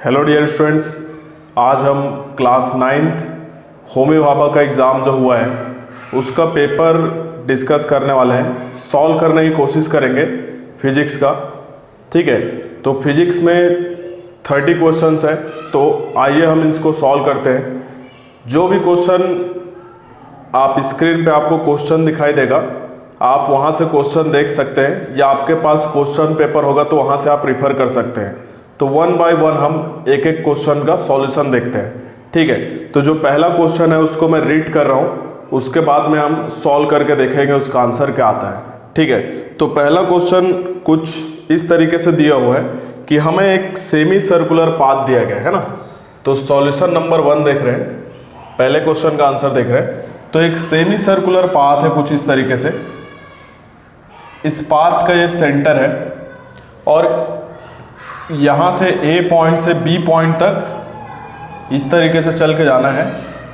Hello dear students, आज हम class 9th Homi Bhabha का एग्ज़ाम जो हुआ है उसका पेपर डिस्कस करने वाले हैं। सॉल्व करने की कोशिश करेंगे फिजिक्स का। ठीक है, तो फिजिक्स में 30 क्वेश्चंस है, तो आइए हम इसको सॉल्व करते हैं। जो भी क्वेश्चन आप स्क्रीन पे आपको क्वेश्चन दिखाई देगा, आप वहाँ से क्वेश्चन देख सकते हैं, या आपके पास क्वेश्चन पेपर होगा तो वहाँ से आप रिफ़र कर सकते हैं। तो वन बाय वन हम एक एक क्वेश्चन का सॉल्यूशन देखते हैं। ठीक है, तो जो पहला क्वेश्चन है उसको मैं रीड कर रहा हूँ, उसके बाद में हम सॉल्व करके देखेंगे उसका आंसर क्या आता है। ठीक है, तो पहला क्वेश्चन कुछ इस तरीके से दिया हुआ है कि हमें एक सेमी सर्कुलर पाथ दिया गया है ना। तो सॉल्यूशन नंबर 1 देख रहे हैं, पहले क्वेश्चन का आंसर देख रहे हैं। तो एक सेमी सर्कुलर पाथ है कुछ इस तरीके से, इस पाथ का ये सेंटर है और यहाँ से A पॉइंट से B पॉइंट तक इस तरीके से चल के जाना है,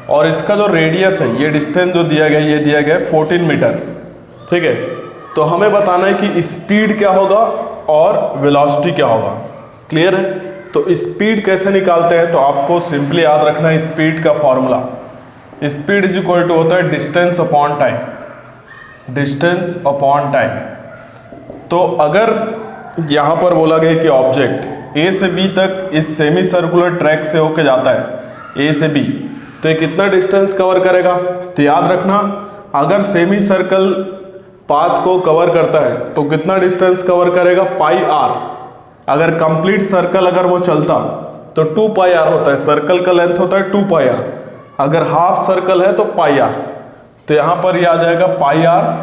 और इसका जो रेडियस है, ये डिस्टेंस जो दिया गया है, ये दिया गया है 14 मीटर। ठीक है, तो हमें बताना है कि स्पीड क्या होगा और वेलोसिटी क्या होगा। क्लियर है? तो स्पीड कैसे निकालते हैं, तो आपको सिंपली याद रखना है स्पीड का formula. Speed is equal to होता है distance upon time, distance upon time. तो अगर यहाँ पर बोला गया कि ऑब्जेक्ट A से B तक इस सेमी सर्कुलर ट्रैक से होके जाता है A से B, तो ये कितना डिस्टेंस कवर करेगा। तो याद रखना, अगर सेमी सर्कल पाथ को कवर करता है तो कितना डिस्टेंस कवर करेगा, पाई आर। अगर कंप्लीट सर्कल अगर वो चलता तो 2 पाई आर होता है, सर्कल का लेंथ होता है 2 पाई आर। अगर हाफ सर्कल है तो पाई आर। तो यहाँ पर ये आ जाएगा पाई आर,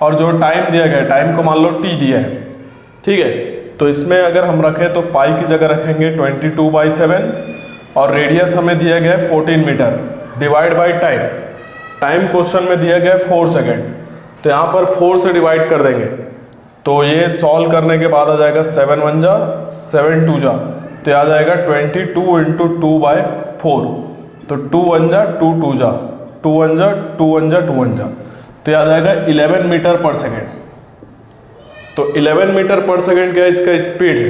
और जो टाइम दिया गया है, टाइम को मान लो T दिया है। ठीक है, तो इसमें अगर हम रखें तो पाई की जगह रखेंगे 22/7, और रेडियस हमें दिया गया है 14 metre, divide by time. Time question में दिया गया है 4 सेकेंड, तो यहाँ पर 4 से डिवाइड कर देंगे। तो ये सॉल्व करने के बाद आ जाएगा 7 1 जा 7 2 जा, तो ये आ जाएगा 22 इंटू 2/4। तो 2 1 जा 2 2 जा 2 1 जा 2 1 जा 2 1 जा, तो ये आ जाएगा 11 मीटर पर सेकेंड। तो 11 मीटर पर सेकेंड क्या इसका स्पीड है।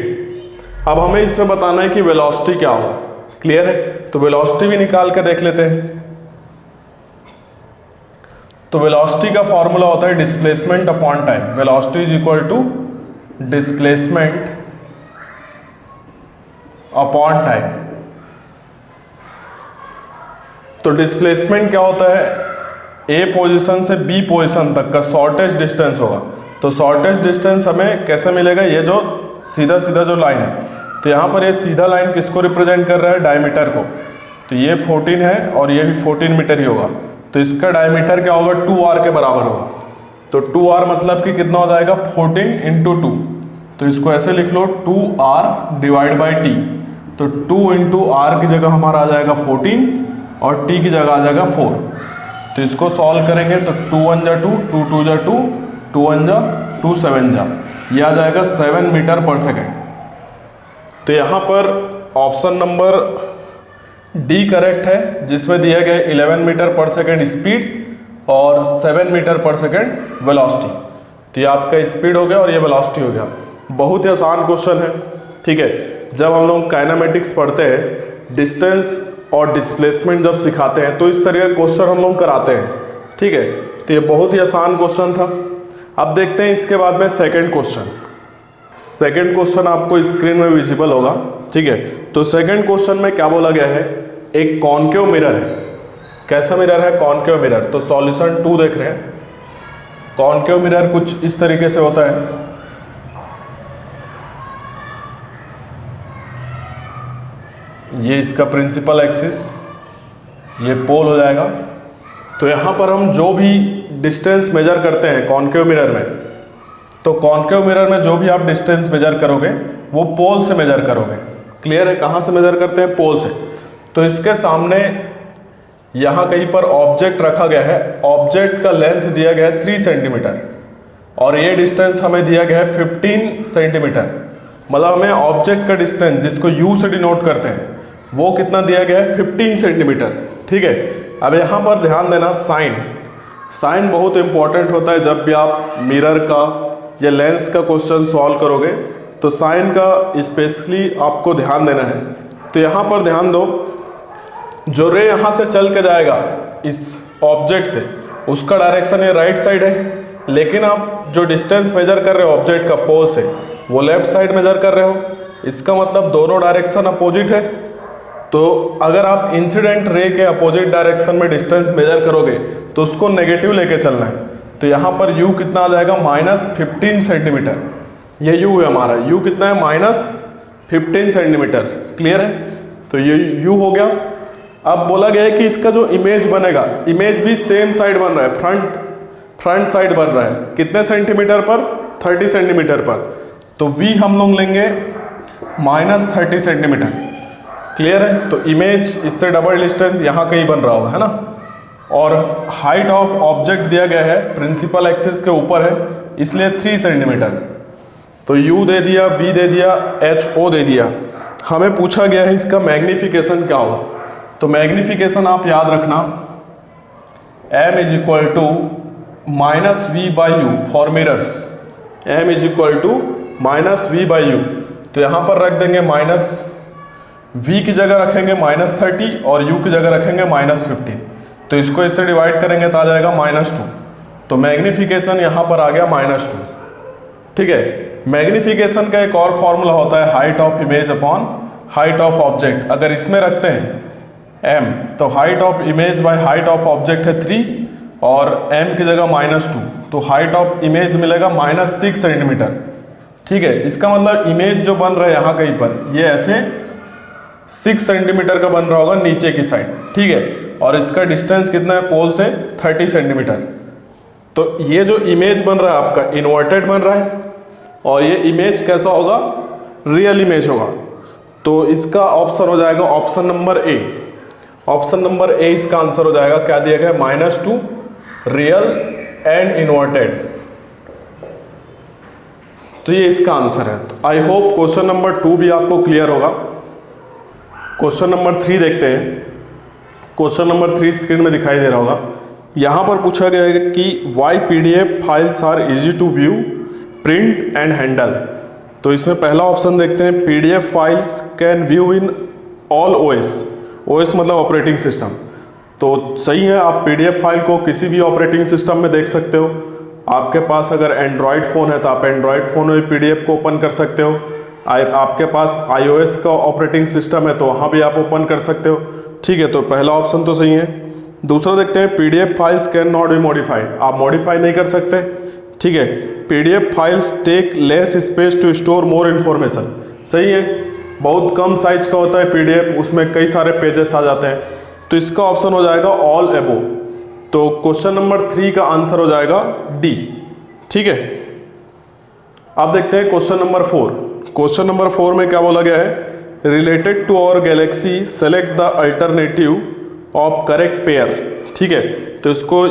अब हमें इसमें बताना है कि वेलोसिटी क्या होगा। क्लियर है? तो वेलोसिटी भी निकाल के देख लेते हैं। तो वेलोसिटी का फॉर्मूला होता है displacement upon time. Velocity is equal to displacement upon time. तो डिस्प्लेसमेंट क्या होता है, A पोजीशन से B पोजीशन तक का शॉर्टेस्ट डिस्टेंस होगा। तो शॉर्टेस्ट डिस्टेंस हमें कैसे मिलेगा, ये जो सीधा सीधा जो लाइन है, तो यहाँ पर ये सीधा लाइन किसको रिप्रेजेंट कर रहा है, डायमीटर को। तो ये 14 है और ये भी 14 मीटर ही होगा, तो इसका डायमीटर क्या होगा, 2r के बराबर होगा। तो 2r मतलब कि कितना हो जाएगा, 14 इंटू 2। तो इसको ऐसे लिख लो, 2r डिवाइड बाई t। तो 2 इंटू r की जगह हमारा आ जाएगा 14 और t की जगह आ जाएगा 4। तो इसको सॉल्व करेंगे तो 2 1 जा 2, 2 2 जा 2, 2 1 जा 2 7 जा, यह आ जाएगा 7 मीटर पर सेकेंड। तो यहाँ पर ऑप्शन नंबर D करेक्ट है, जिसमें दिया गया 11 मीटर पर सेकेंड स्पीड और 7 मीटर पर सेकेंड वेलोसिटी। तो ये आपका स्पीड हो गया और ये वेलोसिटी हो गया। बहुत ही आसान क्वेश्चन है। ठीक है, जब हम लोग काइनेमेटिक्स पढ़ते हैं, डिस्टेंस और डिस्प्लेसमेंट जब सिखाते हैं, तो इस तरह का क्वेश्चन हम लोग कराते हैं। ठीक है, तो ये बहुत ही आसान क्वेश्चन था। अब देखते हैं इसके बाद में सेकंड क्वेश्चन। सेकंड क्वेश्चन आपको स्क्रीन में विजिबल होगा। ठीक है, तो सेकंड क्वेश्चन में क्या बोला गया है, एक कॉनकेव मिरर है। कैसा मिरर है, कॉनकेव मिरर। तो सॉल्यूशन 2 देख रहे हैं। कॉनकेव मिरर कुछ इस तरीके से होता है। ये इसका प्रिंसिपल एक्सिस, ये पोल हो जाएगा। तो यहाँ पर हम जो भी डिस्टेंस मेजर करते हैं कॉनकेव मिरर में, तो कॉनकेव मिरर में जो भी आप डिस्टेंस मेजर करोगे वो पोल से मेजर करोगे। क्लियर है? कहाँ से मेजर करते हैं, पोल से। तो इसके सामने यहाँ कहीं पर ऑब्जेक्ट रखा गया है। ऑब्जेक्ट का लेंथ दिया गया है 3 सेंटीमीटर, और ये डिस्टेंस हमें दिया गया है 15 सेंटीमीटर। मतलब हमें ऑब्जेक्ट का डिस्टेंस, जिसको U से डिनोट करते हैं, वो कितना दिया गया है, 15 सेंटीमीटर। ठीक है, अब यहाँ पर ध्यान देना, साइन बहुत इंपॉर्टेंट होता है। जब भी आप मिरर का या लेंस का क्वेश्चन सॉल्व करोगे तो साइन का स्पेशली आपको ध्यान देना है। तो यहाँ पर ध्यान दो, जो रे यहाँ से चल के जाएगा इस ऑब्जेक्ट से, उसका डायरेक्शन ये राइट साइड है, लेकिन आप जो डिस्टेंस मेजर कर रहे हो ऑब्जेक्ट का पोल से, वो लेफ्ट साइड मेजर कर रहे हो। इसका मतलब दोनों डायरेक्शन अपोजिट है। तो अगर आप इंसिडेंट रे के अपोजिट डायरेक्शन में डिस्टेंस मेजर करोगे तो उसको नेगेटिव लेके चलना है। तो यहाँ पर u कितना आ जाएगा, -15 सेंटीमीटर। ये u है हमारा, u कितना है, -15 सेंटीमीटर। क्लियर है? तो ये u हो गया। अब बोला गया है कि इसका जो इमेज बनेगा, इमेज भी सेम साइड बन रहा है, फ्रंट साइड बन रहा है। कितने सेंटीमीटर पर? 30 सेंटीमीटर पर। तो v हम लोग लेंगे -30 सेंटीमीटर। क्लियर है? तो इमेज इससे डबल डिस्टेंस यहाँ कहीं बन रहा होगा, है ना। और हाइट ऑफ ऑब्जेक्ट दिया गया है, प्रिंसिपल एक्सिस के ऊपर है, इसलिए 3 सेंटीमीटर। तो u दे दिया, v दे दिया, ho दे दिया। हमें पूछा गया है इसका मैग्नीफिकेशन क्या होगा। तो मैग्नीफिकेशन आप याद रखना, m is equal to -v/u for mirrors. m is equal to -v/u। तो यहाँ पर रख देंगे v की जगह रखेंगे -30 और u की जगह रखेंगे -15। तो इसको इससे डिवाइड करेंगे तो आ जाएगा -2। तो मैग्नीफिकेशन यहाँ पर आ गया -2। ठीक है। मैग्नीफिकेशन का एक और फॉर्मूला होता है height of image upon height of object. अगर इसमें रखते हैं m, तो height of image by height of object है 3 और m की जगह -2, तो हाइट ऑफ इमेज मिलेगा -6 सेंटीमीटर। ठीक है। इसका मतलब इमेज जो बन रहा है यहाँ कहीं पर, ये ऐसे 6 सेंटीमीटर का बन रहा होगा नीचे की साइड। ठीक है। और इसका डिस्टेंस कितना है पोल से? 30 सेंटीमीटर। तो ये जो इमेज बन रहा है आपका इन्वर्टेड बन रहा है, और ये इमेज कैसा होगा? रियल इमेज होगा। तो इसका ऑप्शन हो जाएगा ऑप्शन नंबर ए। ऑप्शन नंबर ए इसका आंसर हो जाएगा। क्या दिया गया? -2 रियल एंड इन्वर्टेड। तो ये इसका आंसर है। तो आई होप क्वेश्चन नंबर 2 भी आपको क्लियर होगा। क्वेश्चन नंबर 3 देखते हैं। क्वेश्चन नंबर 3 स्क्रीन में दिखाई दे रहा होगा। यहाँ पर पूछा गया है कि why PDF files are easy to view, print and handle. तो इसमें पहला ऑप्शन देखते हैं, PDF files can view in all OS मतलब ऑपरेटिंग सिस्टम। तो सही है, आप PDF फाइल को किसी भी ऑपरेटिंग सिस्टम में देख सकते हो। आपके पास अगर एंड्रॉयड फ़ोन है तो आप एंड्रॉयड फ़ोन में PDF को ओपन कर सकते हो। आपके पास iOS का ऑपरेटिंग सिस्टम है तो वहाँ भी आप ओपन कर सकते हो। ठीक है। तो पहला ऑप्शन तो सही है। दूसरा देखते हैं, PDF files can not be modified. आप मॉडिफाई नहीं कर सकते। ठीक है। PDF files take less space to store more information. सही है, बहुत कम साइज का होता है PDF, उसमें कई सारे पेजेस आ जाते हैं। तो इसका ऑप्शन हो जाएगा ऑल एबो। तो क्वेश्चन नंबर 3 का आंसर हो जाएगा डी। ठीक है। अब देखते हैं क्वेश्चन नंबर 4। क्वेश्चन नंबर 4 में क्या बोला गया है? Related to our galaxy select the alternative of correct pair. ठीक है। तो इसको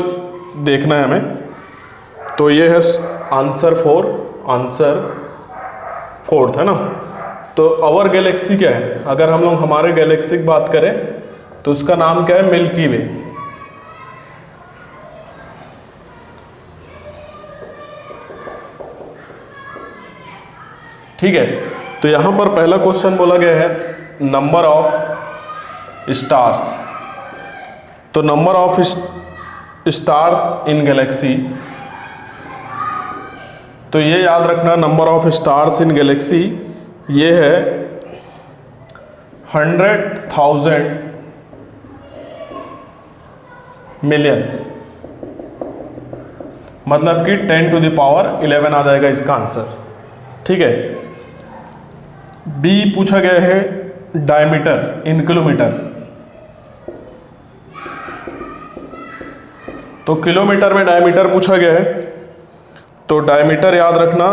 देखना है हमें। तो ये है आंसर 4, आंसर 4 है ना। तो आवर गैलेक्सी क्या है? अगर हम लोग हमारे गैलेक्सी की बात करें तो उसका नाम क्या है? मिल्की वे। ठीक है। तो यहां पर पहला क्वेश्चन बोला गया है नंबर ऑफ स्टार्स। तो number of stars in Galaxy, तो ये याद रखना, number of stars in Galaxy ये है 100,000 मिलियन, मतलब कि 10⁻11 आ जाएगा इसका आंसर। ठीक है। बी पूछा गया है डायमीटर इन किलोमीटर। तो किलोमीटर में डायमीटर पूछा गया है। तो डायमीटर याद रखना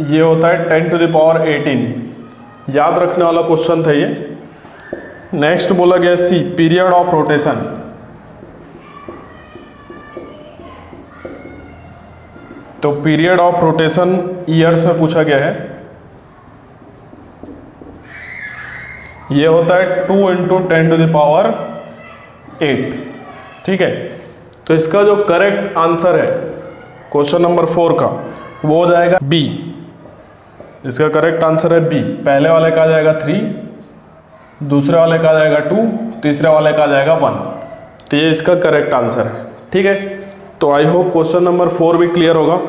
ये होता है 10⁻18। याद रखने वाला क्वेश्चन था ये। नेक्स्ट बोला गया सी पीरियड ऑफ रोटेशन। तो पीरियड ऑफ रोटेशन ईयर्स में पूछा गया है। ये होता है 2 × 10⁸। ठीक है। तो इसका जो करेक्ट आंसर है क्वेश्चन नंबर 4 का वो हो जाएगा बी। इसका करेक्ट आंसर है बी। पहले वाले का आ जाएगा 3 दूसरे वाले का आ जाएगा 2, तीसरे वाले का आ जाएगा 1। तो ये इसका करेक्ट आंसर है। ठीक है, तो आई होप क्वेश्चन नंबर 4 भी क्लियर होगा।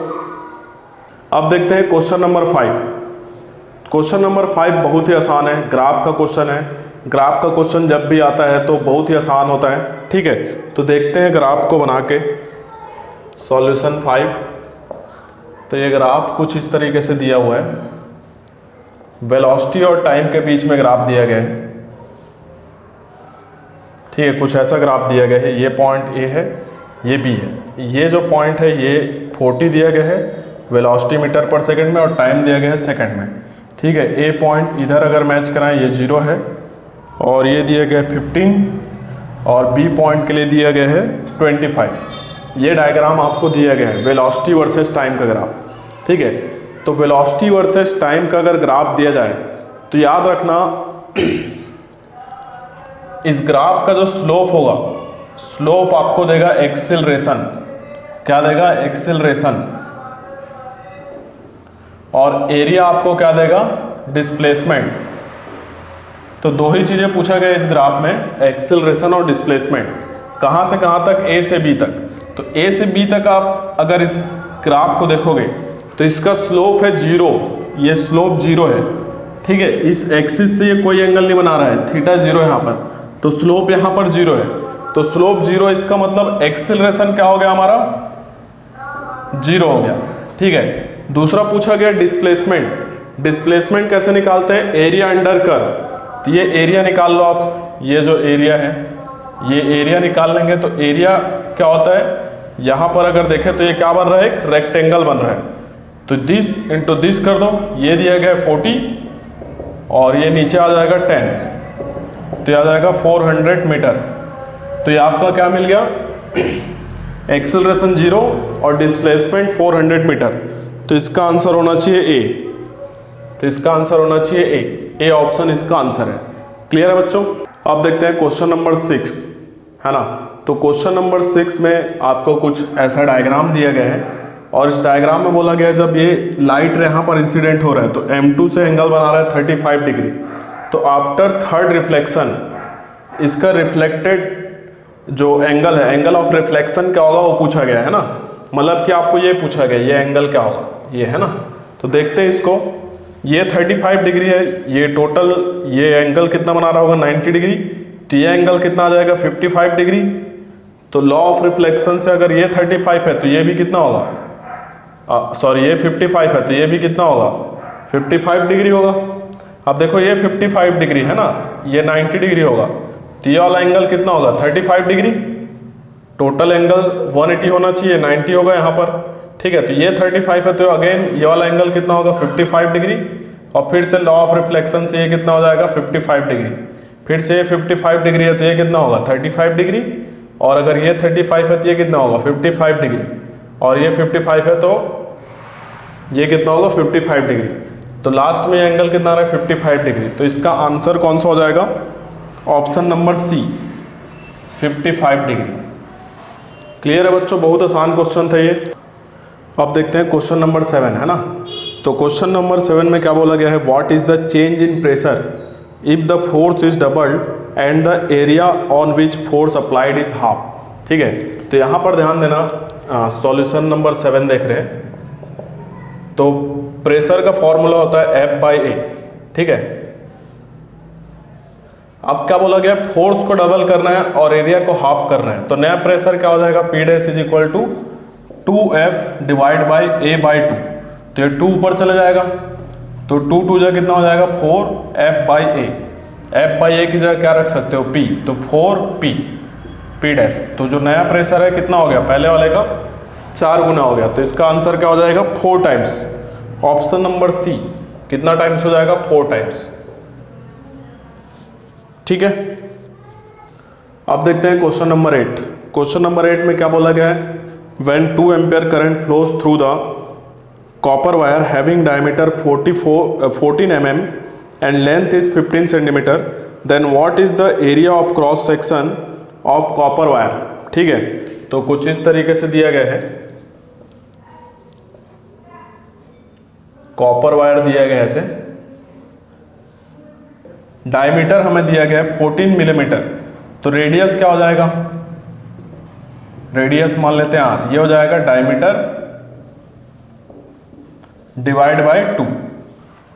अब देखते हैं क्वेश्चन नंबर 5। क्वेश्चन नंबर 5 बहुत ही आसान है, ग्राफ का क्वेश्चन है। ग्राफ का क्वेश्चन जब भी आता है तो बहुत ही आसान होता है। ठीक है, तो देखते हैं ग्राफ को बना के सॉल्यूशन 5। तो ये ग्राफ कुछ इस तरीके से दिया हुआ है, वेलोसिटी और टाइम के बीच में ग्राफ दिया गया है। ठीक है, कुछ ऐसा ग्राफ दिया गया है, ये पॉइंट ए है, ये बी है। ये जो पॉइंट है ये 40 दिया गया है वेलोसिटी मीटर पर सेकंड में, और टाइम दिया गया है सेकंड में। ठीक है, ए पॉइंट इधर अगर मैच कराएं ये 0 है, और ये दिया गया है 15, और बी पॉइंट के लिए दिया गया है 25। ये डायग्राम आपको दिया गया है वेलोसिटी वर्सेस टाइम का ग्राफ। ठीक है, तो वेलोसिटी वर्सेस टाइम का अगर ग्राफ दिया जाए तो याद रखना इस ग्राफ का जो स्लोप होगा, स्लोप आपको देगा एक्सेलरेशन। क्या देगा? एक्सेलरेशन। और एरिया आपको क्या देगा? डिस्प्लेसमेंट। तो दो ही चीजें पूछा गया इस ग्राफ में, एक्सेलरेशन और डिस्प्लेसमेंट। कहां से कहां तक? ए से बी तक। तो ए से बी तक आप अगर इस ग्राफ को देखोगे तो इसका स्लोप है 0, ये स्लोप 0 है। ठीक है, इस एक्सिस से ये कोई एंगल नहीं बना रहा है, थीटा 0 यहाँ पर, तो स्लोप यहाँ पर 0 है। तो स्लोप 0, इसका मतलब एक्सेलरेशन क्या हो गया हमारा? 0 हो गया। ठीक है, दूसरा पूछा गया डिस्प्लेसमेंट। डिस्प्लेसमेंट कैसे निकालते हैं? Area under curve. तो ये एरिया निकाल लो आप, ये जो एरिया है ये एरिया निकाल लेंगे। तो एरिया क्या होता है? यहाँ पर अगर देखें तो ये क्या बन रहा है? एक रेक्टेंगल बन रहा है। तो दिस इंटू दिस कर दो, ये दिया गया 40 और ये नीचे आ जाएगा 10, तो ये आ जाएगा 400 मीटर। तो ये आपका क्या मिल गया? एक्सेलरेशन 0 और डिस्प्लेसमेंट 400 मीटर। तो इसका आंसर होना चाहिए ए। तो इसका आंसर होना चाहिए ए ऑप्शन इसका आंसर है। क्लियर है बच्चों? अब देखते हैं क्वेश्चन नंबर 6, है ना। तो क्वेश्चन नंबर 6 में आपको कुछ ऐसा डायग्राम दिया गया है, और इस डायग्राम में बोला गया है जब ये लाइट यहाँ पर इंसिडेंट हो रहा है तो M2 से एंगल बना रहा है 35 डिग्री। तो आफ्टर थर्ड रिफ्लेक्शन इसका रिफ्लेक्टेड जो एंगल है, एंगल ऑफ रिफ्लेक्शन क्या होगा वो पूछा गया है ना। मतलब कि आपको ये पूछा गया ये एंगल क्या होगा, ये है ना। तो देखते हैं इसको, ये 35 डिग्री है, ये टोटल ये एंगल कितना बना रहा होगा? 90 डिग्री। तो ये एंगल कितना आ जाएगा? 55 डिग्री। तो लॉ ऑफ रिफ्लेक्शन से अगर ये 35 है तो ये भी कितना होगा? सॉरी, ये 55 है तो ये भी कितना होगा? 55 डिग्री होगा। अब देखो ये 55 डिग्री है ना, ये 90 डिग्री होगा, तो ये वाला एंगल कितना होगा? 35 डिग्री। टोटल एंगल 180 होना चाहिए, 90 होगा यहाँ पर। ठीक है, तो ये 35 है तो अगेन ये वाला एंगल कितना होगा? 55 डिग्री। और फिर से लॉ ऑफ रिफ्लेक्शन से ये कितना हो जाएगा? 55 डिग्री। फिर से ये 55 डिग्री है तो ये कितना होगा? 35 डिग्री। और अगर ये 35 है तो ये कितना होगा? 55 डिग्री। और ये 55 है तो ये कितना होगा? 55 डिग्री। तो लास्ट में ये एंगल कितना आ रहा है? 55 डिग्री। तो इसका आंसर कौन सा हो जाएगा? Option number C, 55 degree. Clear है बच्चों? बहुत आसान क्वेश्चन था ये। अब देखते हैं क्वेश्चन नंबर 7, है ना। तो क्वेश्चन नंबर 7 में क्या बोला गया है? What is the change in pressure if the force is doubled and the area on which force applied is half. ठीक है, तो यहाँ पर ध्यान देना, सॉल्यूशन नंबर 7 देख रहे हैं। तो प्रेशर का फॉर्मूला होता है F/A। ठीक है, अब क्या बोला गया? फोर्स को डबल करना है और एरिया को हाफ करना है। तो नया प्रेशर क्या हो जाएगा? P' = 2F divide by A/2। तो ये 2 ऊपर चले जाएगा, तो 2 जा कितना हो जाएगा? 4F/A। F/A की जगह क्या रख सकते हो? P। तो 4P'। तो जो नया प्रेशर है कितना हो गया? पहले वाले का 4 गुना हो गया। तो इसका आंसर क्या हो जाएगा? 4 टाइम्स। ऑप्शन नंबर सी। कितना टाइम्स हो जाएगा? 4 टाइम्स। ठीक है, अब देखते हैं क्वेश्चन नंबर 8। क्वेश्चन नंबर 8 में क्या बोला गया है? When 2 ampere current flows through the copper wire having diameter 14 mm and length is 15 centimetre, then what is the area of cross section of copper wire. ठीक है, तो कुछ इस तरीके से दिया गया है, कॉपर वायर दिया गया है ऐसे, डायमीटर हमें दिया गया है 14 मिलीमीटर, तो रेडियस क्या हो जाएगा, रेडियस मान लेते हैं r, ये हो जाएगा डायमीटर डिवाइड बाय 2।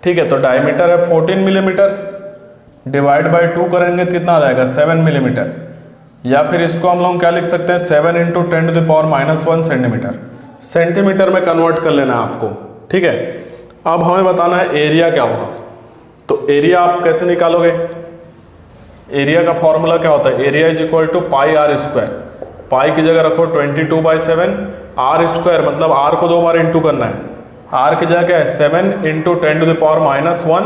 ठीक है, तो डायमीटर है 14 मिलीमीटर, डिवाइड बाय 2 करेंगे तो कितना आ जाएगा 7 मिलीमीटर, या फिर इसको हम लोग क्या लिख सकते हैं 7 इंटू 10⁻⁻1 सेंटीमीटर, सेंटीमीटर में कन्वर्ट कर लेना है आपको। ठीक है, अब हमें बताना है एरिया क्या होगा। तो एरिया आप कैसे निकालोगे, एरिया का फॉर्मूला क्या होता है, area is equal to pi r square, pi की जगह रखो 22/7, आर स्क्वायर मतलब आर को 2 बार इंटू करना है, आर की जगह क्या है 7 into 10⁻⁻1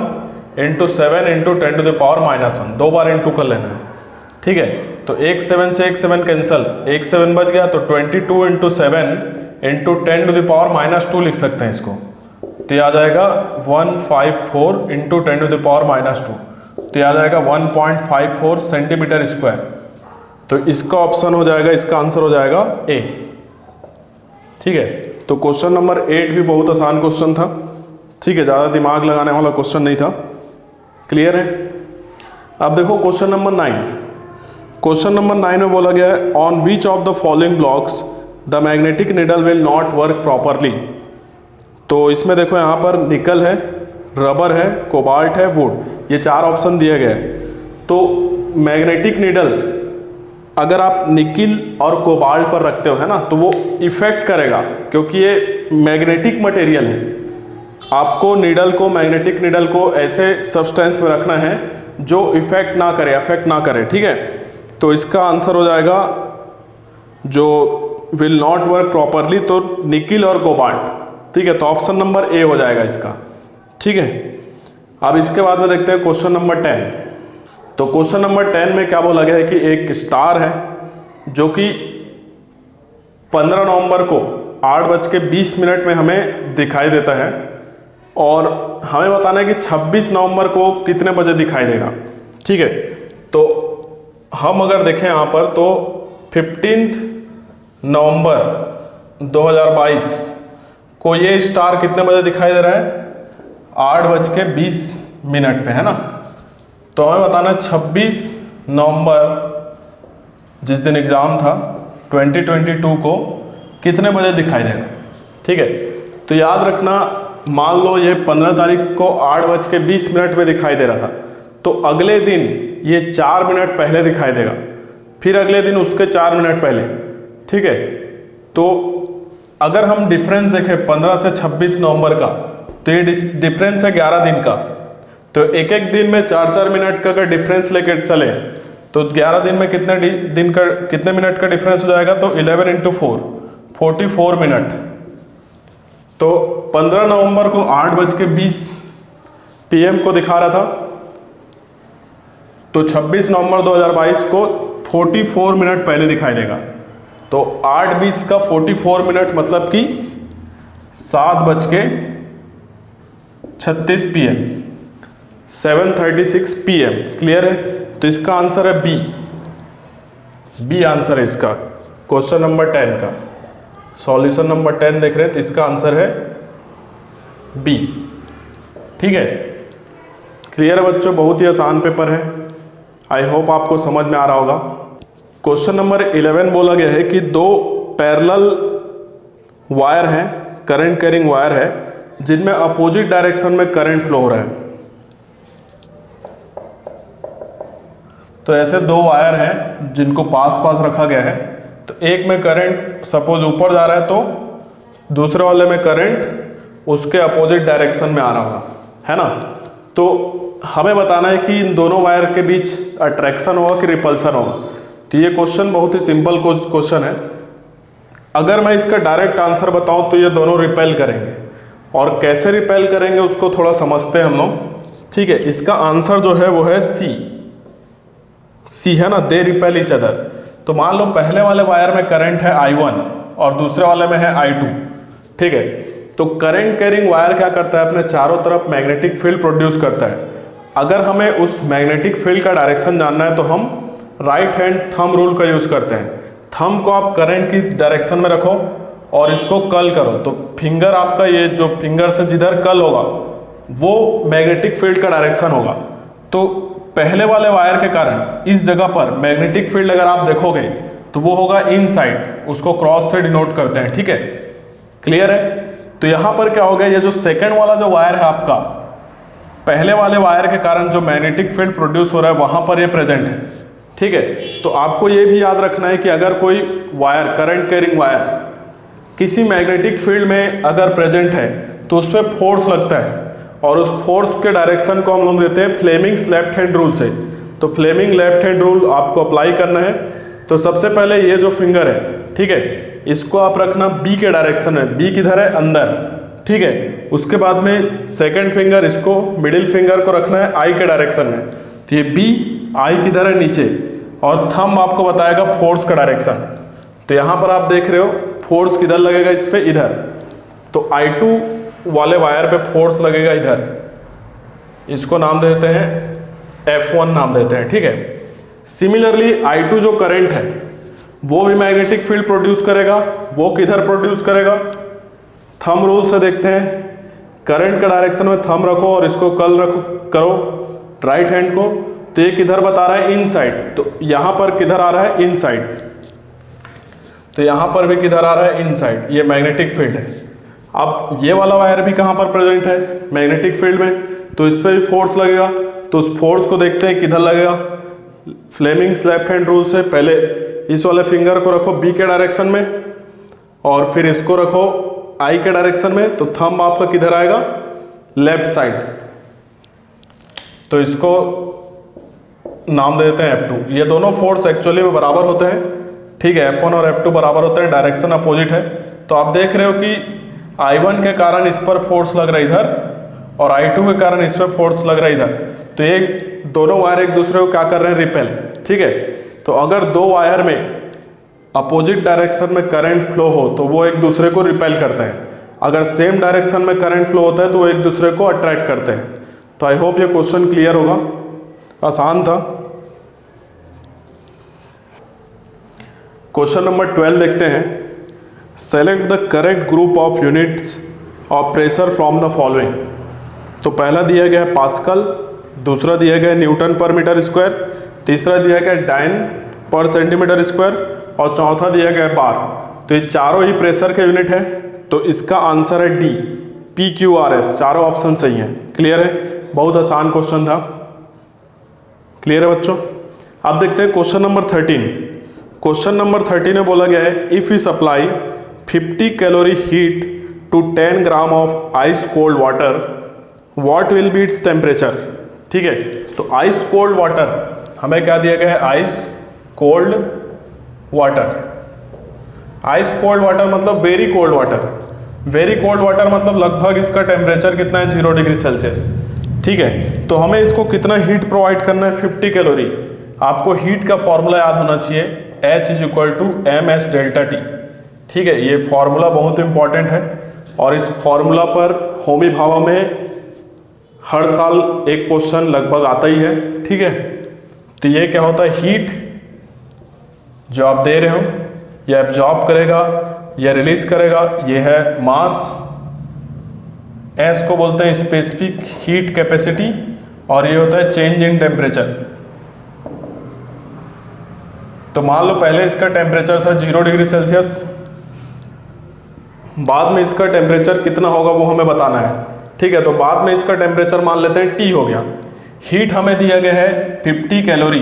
into 7 into 10⁻⁻1, 2 bar into कर लेना है। ठीक है, तो एक 7 से एक 7 कैंसल, एक 7 बच गया, तो 22 इंटू 7 इंटू 10⁻⁻2 लिख सकते हैं इसको, तो ये आ जाएगा 154 इंटू 10⁻⁻2, तो ये आ जाएगा 1.54 सेंटीमीटर स्क्वायर। तो इसका ऑप्शन हो जाएगा, इसका आंसर हो जाएगा ए। ठीक है, तो क्वेश्चन नंबर 8 भी बहुत आसान क्वेश्चन था। ठीक है, ज़्यादा दिमाग लगाने वाला क्वेश्चन नहीं था। क्लियर है। अब देखो क्वेश्चन नंबर 9। क्वेश्चन नंबर 9 में बोला गया है on which of the following blocks the magnetic needle will not work properly. तो इसमें देखो यहाँ पर निकल है, रबर है, कोबाल्ट है, वुड, ये 4 ऑप्शन दिए गए हैं। तो मैग्नेटिक निडल अगर आप निकिल और कोबाल्ट पर रखते हो है ना, तो वो इफेक्ट करेगा, क्योंकि ये मैग्नेटिक मटेरियल है। आपको निडल को, मैग्नेटिक निडल को ऐसे सब्सटेंस में रखना है जो इफेक्ट ना करे, अफेक्ट ना करे। ठीक है, तो इसका आंसर हो जाएगा जो विल नॉट वर्क प्रॉपरली, तो निकिल और कोबाल्ट। ठीक है, तो ऑप्शन नंबर ए हो जाएगा इसका। ठीक है, अब इसके बाद में देखते हैं क्वेश्चन नंबर 10। तो क्वेश्चन नंबर 10 में क्या बोला गया है कि एक स्टार है जो कि 15 नवंबर को 8:20 में हमें दिखाई देता है, और हमें बताना है कि 26 नवंबर को कितने बजे दिखाई देगा। ठीक है, तो हम अगर देखें यहाँ पर तो 15 नवंबर 2022 को ये स्टार कितने बजे दिखाई दे रहा है, 8:20 पे, है ना। तो हमें बताना 26 नवंबर जिस दिन एग्ज़ाम था 2022 को कितने बजे दिखाई देगा। ठीक है, तो याद रखना, मान लो ये 15 तारीख को 8:20 पे दिखाई दे रहा था, तो अगले दिन ये 4 मिनट पहले दिखाई देगा, फिर अगले दिन उसके 4 मिनट पहले। ठीक है, तो अगर हम डिफरेंस देखें 15 से 26 नवंबर का, तो ये डिफरेंस है 11 दिन का। तो एक एक दिन में 4-4 मिनट का अगर डिफरेंस लेकर चले तो 11 दिन में कितने मिनट का डिफरेंस हो जाएगा, तो 11 इंटू 4 44 मिनट। तो 15 नवंबर को 8:20 PM को दिखा रहा था, तो 26 नवंबर 2022 को 44 मिनट पहले दिखाई देगा। तो 8:20 का 44 मिनट मतलब कि 7:36 PM, 7:36 PM। क्लियर है, तो इसका आंसर है बी। बी आंसर है इसका, क्वेश्चन नंबर 10 का। सॉल्यूशन नंबर 10 देख रहे हैं, तो इसका आंसर है बी। ठीक है, क्लियर है बच्चों, बहुत ही आसान पेपर है। आई होप आपको समझ में आ रहा होगा। क्वेश्चन नंबर 11 बोला गया है कि 2 पैरेलल वायर हैं, करंट कैरिंग वायर है, जिनमें अपोजिट डायरेक्शन में करंट फ्लो हो रहा है। तो ऐसे 2 वायर हैं जिनको पास पास रखा गया है, तो एक में करंट सपोज ऊपर जा रहा है, तो दूसरे वाले में करंट उसके अपोजिट डायरेक्शन में आ रहा होगा, है ना। तो हमें बताना है कि इन दोनों वायर के बीच अट्रैक्शन होगा कि रिपल्सन होगा। तो ये क्वेश्चन बहुत ही सिंपल क्वेश्चन है। अगर मैं इसका डायरेक्ट आंसर बताऊं तो ये दोनों रिपेल करेंगे, और कैसे रिपेल करेंगे उसको थोड़ा समझते हैं हम लोग। ठीक है, इसका आंसर जो है वो है सी है ना, दे रिपेल ईच अदर। तो मान लो पहले वाले वायर में करंट है I1 और दूसरे वाले में है I2। ठीक है, तो करंट कैरिंग वायर क्या करता है, अपने चारों तरफ मैग्नेटिक फील्ड प्रोड्यूस करता है। अगर हमें उस मैग्नेटिक फील्ड का डायरेक्शन जानना है तो हम राइट हैंड थंब रूल का यूज़ करते हैं। थंब को आप करंट की डायरेक्शन में रखो और इसको कर्ल करो, तो फिंगर आपका, ये जो फिंगर से जिधर कर्ल होगा वो मैग्नेटिक फील्ड का डायरेक्शन होगा। तो पहले वाले वायर के कारण इस जगह पर मैग्नेटिक फील्ड अगर आप देखोगे तो वो होगा इनसाइड, उसको क्रॉस से डिनोट करते हैं, ठीक है, क्लियर है। तो यहाँ पर क्या हो गया, ये जो सेकंड वाला जो वायर है आपका, पहले वाले वायर के कारण जो मैग्नेटिक फील्ड प्रोड्यूस हो रहा है वहाँ पर ये प्रेजेंट है, ठीक है। तो आपको ये भी याद रखना है कि अगर कोई वायर, करंट कैरिंग वायर किसी मैग्नेटिक फील्ड में अगर प्रेजेंट है तो उस पर फोर्स लगता है, और उस फोर्स के डायरेक्शन को हम लोग देते हैं फ्लेमिंग्स लेफ्ट हैंड रूल से। तो फ्लेमिंग लेफ्ट हैंड रूल आपको अप्लाई करना है। तो सबसे पहले ये जो फिंगर है, ठीक है, इसको आप रखना बी के डायरेक्शन में, बी किधर है, अंदर, ठीक है। उसके बाद में सेकंड फिंगर, इसको मिडिल फिंगर को रखना है आई के डायरेक्शन में। तो ये बी, आई किधर है, नीचे, और थंब आपको बताएगा फोर्स का डायरेक्शन। तो यहाँ पर आप देख रहे हो फोर्स किधर लगेगा, इस पे, इधर। तो I2 वाले वायर पे फोर्स लगेगा इधर, इसको नाम देते हैं F1 नाम देते हैं, ठीक है। सिमिलरली I2 जो करंट है वो भी मैग्नेटिक फील्ड प्रोड्यूस करेगा, वो किधर प्रोड्यूस करेगा, थंब रूल से देखते हैं। करंट का डायरेक्शन में थंब रखो और इसको करो राइट हैंड को, तो ये किधर बता रहा है, इनसाइड। तो यहाँ पर किधर आ रहा है, इनसाइड। तो यहाँ पर भी किधर आ रहा है, इनसाइड, ये मैग्नेटिक फील्ड है। अब ये वाला वायर भी कहाँ पर प्रेजेंट है, मैग्नेटिक फील्ड में, तो इस पर भी फोर्स लगेगा। तो उस फोर्स को देखते हैं किधर लगेगा, फ्लेमिंग्स लेफ्ट हैंड रूल से पहले इस वाले फिंगर को रखो बी के डायरेक्शन में, और फिर इसको रखो आई के डायरेक्शन में। तो थंब आपका किधर आएगा, लेफ्ट साइड। तो इसको नाम दे देते हैं F2। ये दोनों फोर्स एक्चुअली में बराबर होते हैं, ठीक है, F1 और F2 बराबर होते हैं, डायरेक्शन अपोजिट है। तो आप देख रहे हो कि I1 के कारण इस पर फोर्स लग रहा है इधर, और I2 के कारण इस पर फोर्स लग रहा है इधर। तो ये दोनों वायर एक दूसरे को क्या कर रहे हैं, रिपेल, ठीक है। तो अगर दो वायर में अपोजिट डायरेक्शन में करंट फ्लो हो तो वो एक दूसरे को रिपेल करते हैं, अगर सेम डायरेक्शन में करंट फ्लो होता है तो वो एक दूसरे को अट्रैक्ट करते हैं। तो आई होप ये क्वेश्चन क्लियर होगा, आसान था। क्वेश्चन नंबर 12 देखते हैं। Select the correct group of units of pressure from the following. तो पहला दिया गया है पास्कल, दूसरा दिया गया है न्यूटन पर मीटर स्क्वायर, तीसरा दिया गया है डाइन पर सेंटीमीटर स्क्वायर, और चौथा दिया गया है बार। तो ये चारों ही प्रेशर के यूनिट है, तो इसका आंसर है डी, PQRS। चारों ऑप्शन सही हैं, क्लियर है, बहुत आसान क्वेश्चन था, क्लियर है बच्चों। अब देखते हैं क्वेश्चन नंबर 13। क्वेश्चन नंबर 13 में बोला गया है if you supply 50 calorie heat to 10 gram of ice cold water, what will be its temperature, ठीक है। तो आइस कोल्ड वाटर हमें क्या दिया गया है, ice cold water. Ice cold water मतलब very cold water, very cold water मतलब लगभग इसका टेम्परेचर कितना है, 0 डिग्री सेल्सियस, ठीक है। तो हमें इसको कितना हीट प्रोवाइड करना है, 50 कैलोरी। आपको हीट का फॉर्मूला याद होना चाहिए, H = ms डेल्टा T, ठीक है। ये फॉर्मूला बहुत इंपॉर्टेंट है, और इस फॉर्मूला पर होमी भाभा में हर साल एक क्वेश्चन लगभग आता ही है, ठीक है। तो ये क्या होता है, हीट जो आप दे रहे हो ये एब्जॉर्ब करेगा या रिलीज करेगा, ये है मास, एस को बोलते हैं स्पेसिफिक हीट कैपेसिटी, और ये होता है चेंज इन टेम्परेचर। तो मान लो पहले इसका टेम्परेचर था 0 डिग्री सेल्सियस, बाद में इसका टेम्परेचर कितना होगा वो हमें बताना है, ठीक है। तो बाद में इसका टेम्परेचर मान लेते हैं T हो गया। हीट हमें दिया गया है 50 कैलोरी,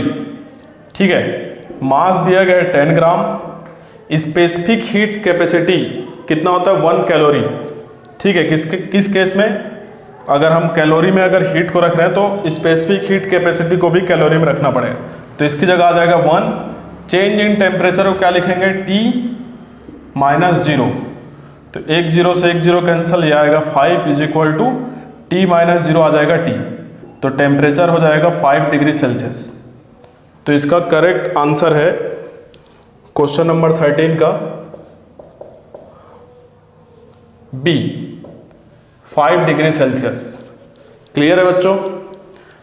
ठीक है। मास दिया गया है 10 ग्राम, स्पेसिफिक हीट कैपेसिटी कितना होता है, 1 कैलोरी, ठीक है। किस केस में, अगर हम कैलोरी में अगर हीट को रख रहे हैं तो स्पेसिफिक हीट कैपेसिटी को भी कैलोरी में रखना पड़ेगा। तो इसकी जगह आ जाएगा 1। चेंज इन टेम्परेचर को क्या लिखेंगे, T-0। तो एक 0 से एक 0 कैंसिल, ये आएगा 5 = T-0 आ जाएगा T। तो टेम्परेचर हो जाएगा 5 डिग्री सेल्सियस। तो इसका करेक्ट आंसर है क्वेश्चन नंबर 13 का बी, 5 डिग्री सेल्सियस। क्लियर है बच्चों।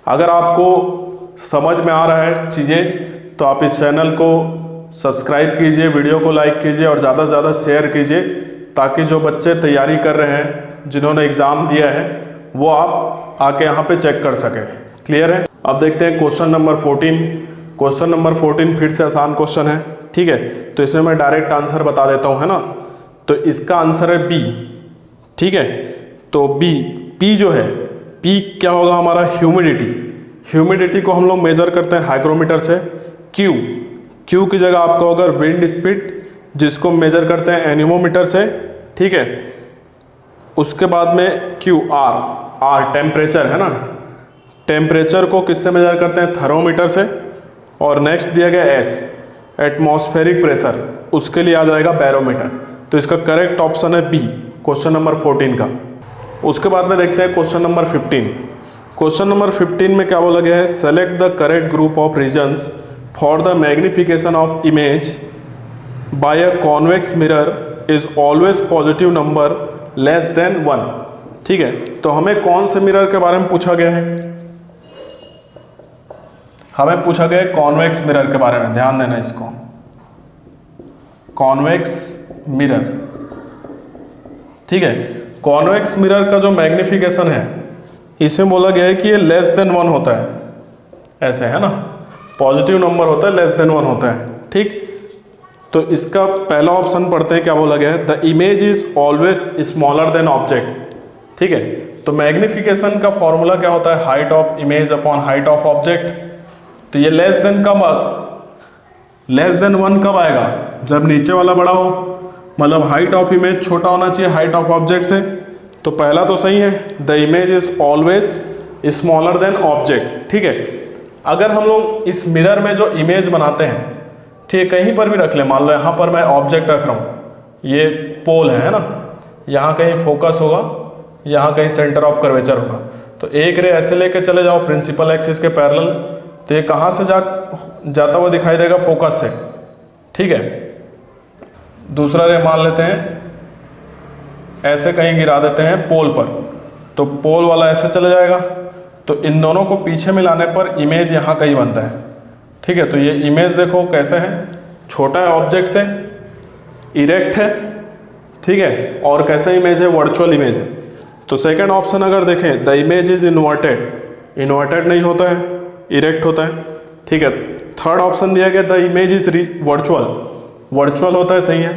अगर आपको समझ में आ रहा है चीज़ें तो आप इस चैनल को सब्सक्राइब कीजिए, वीडियो को लाइक कीजिए और ज़्यादा से ज़्यादा शेयर कीजिए, ताकि जो बच्चे तैयारी कर रहे हैं, जिन्होंने एग्ज़ाम दिया है, वो आप आके यहाँ पे चेक कर सकें। क्लियर है। अब देखते हैं क्वेश्चन नंबर 14। क्वेश्चन नंबर 14 फिर से आसान क्वेश्चन है, ठीक है। तो इसमें मैं डायरेक्ट आंसर बता देता हूँ, है ना। तो इसका आंसर है बी, ठीक है। तो पी जो है, पी क्या होगा हमारा, ह्यूमिडिटी। ह्यूमिडिटी को हम लोग मेजर करते हैं हाइग्रोमीटर से। क्यू की जगह आपका होगा विंड स्पीड, जिसको मेजर करते हैं एनीमोमीटर से, ठीक है। उसके बाद में क्यू, आर टेम्परेचर है ना, टेम्परेचर को किससे मेजर करते हैं, थर्मोमीटर से। और नेक्स्ट दिया गया एस, एटमॉस्फेरिक प्रेशर, उसके लिए आ जाएगा बैरोमीटर। तो इसका करेक्ट ऑप्शन है बी, क्वेश्चन नंबर 14 का। उसके बाद में देखते हैं क्वेश्चन नंबर 15। क्वेश्चन नंबर 15 में क्या बोला गया है, select the correct group of reasons for the magnification of image by a convex mirror is always positive number less than 1, ठीक है। तो हमें कौन से मिरर के बारे में पूछा गया है, हमें पूछा गया है कॉन्वेक्स मिरर के बारे में। ध्यान देना इसको, कॉन्वेक्स मिरर, ठीक है। कॉन्वेक्स मिरर का जो मैग्निफिकेशन है, इसमें बोला गया है कि ये लेस देन 1 होता है, ऐसे है ना, पॉजिटिव नंबर होता है, लेस देन 1 होता है, ठीक। तो इसका पहला ऑप्शन पढ़ते हैं, क्या बोला गया है, the image is always smaller than object, ठीक है। तो मैग्निफिकेशन का फॉर्मूला क्या होता है, height of image upon height of object. तो ये लेस देन 1 कब आएगा, जब नीचे वाला बड़ा हो, मतलब हाइट ऑफ इमेज छोटा होना चाहिए हाइट ऑफ ऑब्जेक्ट से। तो पहला तो सही है, the image is always smaller than object, ठीक है। अगर हम लोग इस मिरर में जो इमेज बनाते हैं, ठीक है, कहीं पर भी रख ले, मान लो यहाँ पर मैं ऑब्जेक्ट रख रहा हूँ, ये पोल है ना, यहाँ कहीं फोकस होगा, यहाँ कहीं सेंटर ऑफ कर्वेचर होगा। तो एक रे ऐसे लेके चले जाओ प्रिंसिपल एक्सिस के पैरेलल, तो ये कहाँ से जाता हुआ दिखाई देगा, फोकस से, ठीक है। दूसरा रे मान लेते हैं ऐसे कहीं गिरा देते हैं पोल पर, तो पोल वाला ऐसे चले जाएगा। तो इन दोनों को पीछे मिलाने पर इमेज यहाँ कहीं बनता है, ठीक है। तो ये इमेज देखो कैसे है, छोटा है ऑब्जेक्ट से, इरेक्ट है, ठीक है। और कैसा इमेज है, वर्चुअल इमेज है। तो सेकंड ऑप्शन अगर देखें, the image is inverted, inverted नहीं होता है, इरेक्ट होता है, ठीक है। थर्ड ऑप्शन दिया गया, the image is virtual, virtual होता है, सही है।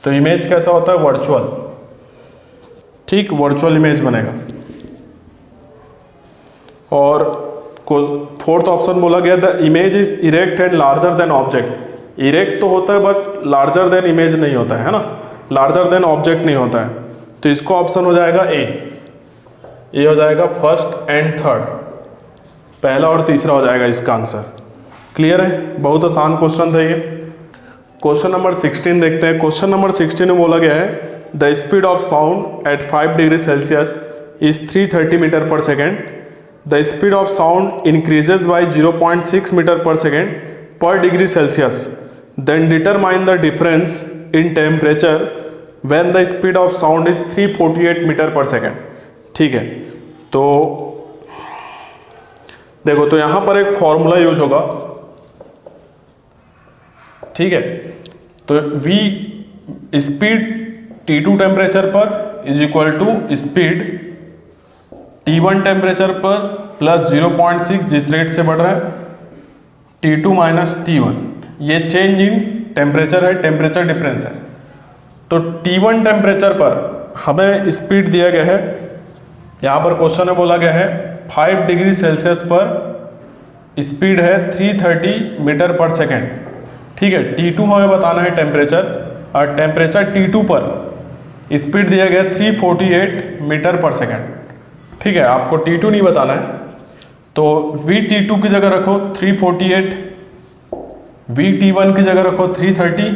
तो इमेज कैसा होता है, वर्चुअल, ठीक, वर्चुअल इमेज बनेगा। और फोर्थ ऑप्शन बोला गया, the image is erect and larger than object. Erect तो होता है बट लार्जर देन इमेज नहीं होता है ना, लार्जर देन ऑब्जेक्ट नहीं होता है। तो इसको ऑप्शन हो जाएगा ए हो जाएगा फर्स्ट एंड थर्ड, पहला और तीसरा हो जाएगा इसका आंसर। क्लियर है, बहुत आसान क्वेश्चन था ये। क्वेश्चन नंबर 16 देखते हैं। क्वेश्चन नंबर 16 में बोला गया है, the speed of sound at 5 degree Celsius is 330 metre per second. The speed of sound increases by 0.6 metre per second per degree Celsius. Then determine the difference in temperature when the speed of sound is 348 metre per second, ठीक है। तो देखो, तो यहां पर एक formula use होगा, ठीक है। तो v स्पीड T2 टेम्परेचर पर is equal to speed T1 temperature पर प्लस 0.6 जिस रेट से बढ़ रहा है, T2 माइनस T1, ये चेंज इन टेम्परेचर है, टेम्परेचर डिफरेंस है। तो T1 टेम्परेचर पर हमें स्पीड दिया गया है, यहाँ पर क्वेश्चन में बोला गया है 5 डिग्री सेल्सियस पर स्पीड है 330 मीटर पर सेकेंड, ठीक है। T2 हमें बताना है टेम्परेचर, और टेम्परेचर T2 पर स्पीड दिया गया 348 मीटर पर सेकेंड, ठीक है। आपको T2 नहीं बताना है, तो VT2 की जगह रखो 348, VT1 की जगह रखो 330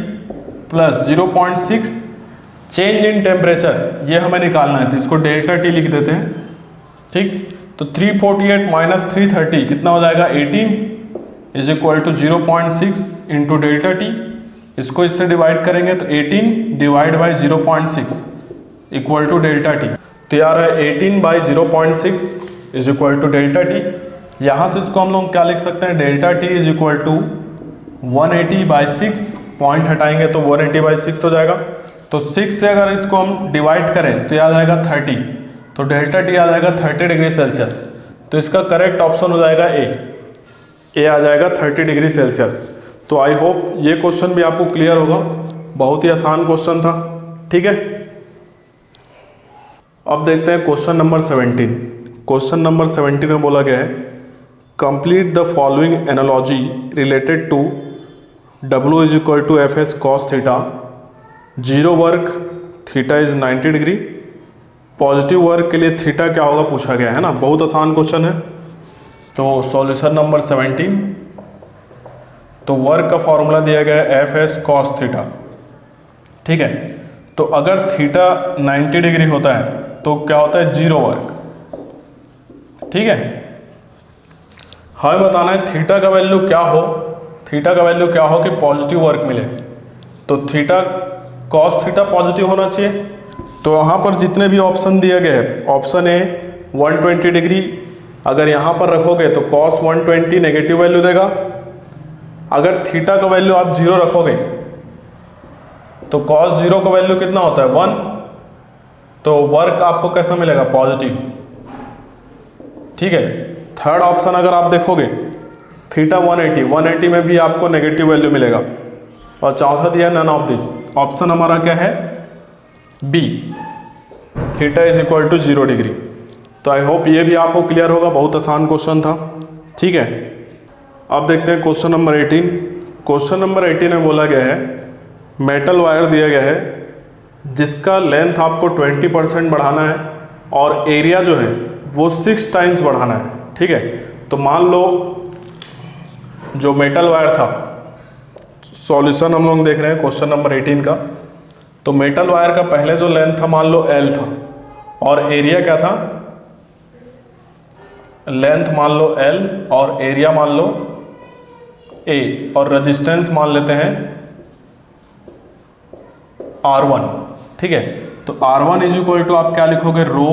प्लस 0.6 चेंज इन टेम्परेचर, ये हमें निकालना है, तो इसको डेल्टा टी लिख देते हैं, ठीक। तो 348 माइनस 330 कितना हो जाएगा, 18 is equal to 0.6 into delta T. इसको इससे डिवाइड करेंगे तो 18 divide by 0.6 equal to delta T. तो यार है 18 by 0.6 is equal to delta T. यहाँ से इसको हम लोग क्या लिख सकते हैं, delta T is equal to 180 by 6, point हटाएंगे तो 180 बाई 6 हो जाएगा। तो 6 से अगर इसको हम डिवाइड करें तो यह आ जाएगा 30, तो डेल्टा टी आ जाएगा 30 डिग्री सेल्सियस। तो इसका करेक्ट ऑप्शन हो जाएगा ए आ जाएगा 30 डिग्री सेल्सियस। तो आई होप ये क्वेश्चन भी आपको क्लियर होगा, बहुत ही आसान क्वेश्चन था। ठीक है, अब देखते हैं क्वेश्चन नंबर 17। क्वेश्चन नंबर 17 में बोला गया है complete the following analogy related to W is equal to F S cos theta, zero work theta is 90 degree, positive work के लिए थीटा क्या होगा पूछा गया है ना। बहुत आसान क्वेश्चन है। तो सॉल्यूशन नंबर 17, तो वर्क का फॉर्मूला दिया गया है एफ एस कॉस थीटा। ठीक है, तो अगर थीटा 90 डिग्री होता है तो क्या होता है, जीरो वर्क। ठीक है, हमें बताना है थीटा का वैल्यू क्या हो, थीटा का वैल्यू क्या हो कि पॉजिटिव वर्क मिले। तो थीटा कॉस थीटा पॉजिटिव होना चाहिए। तो यहाँ पर जितने भी ऑप्शन दिए गए हैं, ऑप्शन ए 120 डिग्री अगर यहाँ पर रखोगे तो कॉस 120 नेगेटिव वैल्यू देगा। अगर थीटा का वैल्यू आप जीरो रखोगे तो कॉस जीरो का वैल्यू कितना होता है, 1, तो वर्क आपको कैसा मिलेगा, पॉजिटिव। ठीक है, थर्ड ऑप्शन अगर आप देखोगे थीटा 180 में भी आपको नेगेटिव वैल्यू मिलेगा। और चौथा दिया नन ऑफ दिस, ऑप्शन हमारा क्या है, B, theta is equal to 0 degree. तो आई होप ये भी आपको क्लियर होगा, बहुत आसान क्वेश्चन था। ठीक है, अब देखते हैं क्वेश्चन नंबर 18। क्वेश्चन नंबर 18 में बोला गया है मेटल वायर दिया गया है जिसका लेंथ आपको 20% बढ़ाना है और एरिया जो है वो 6 टाइम्स बढ़ाना है। ठीक है, तो मान लो जो मेटल वायर था, सॉल्यूशन हम लोग देख रहे हैं क्वेश्चन नंबर 18 का। तो मेटल वायर का पहले जो लेंथ था मान लो L था और एरिया क्या था, लेंथ मान लो L और एरिया मान लो A और रेजिस्टेंस मान लेते हैं R1। ठीक है, तो R1 इज इक्वल टू आप क्या लिखोगे, रो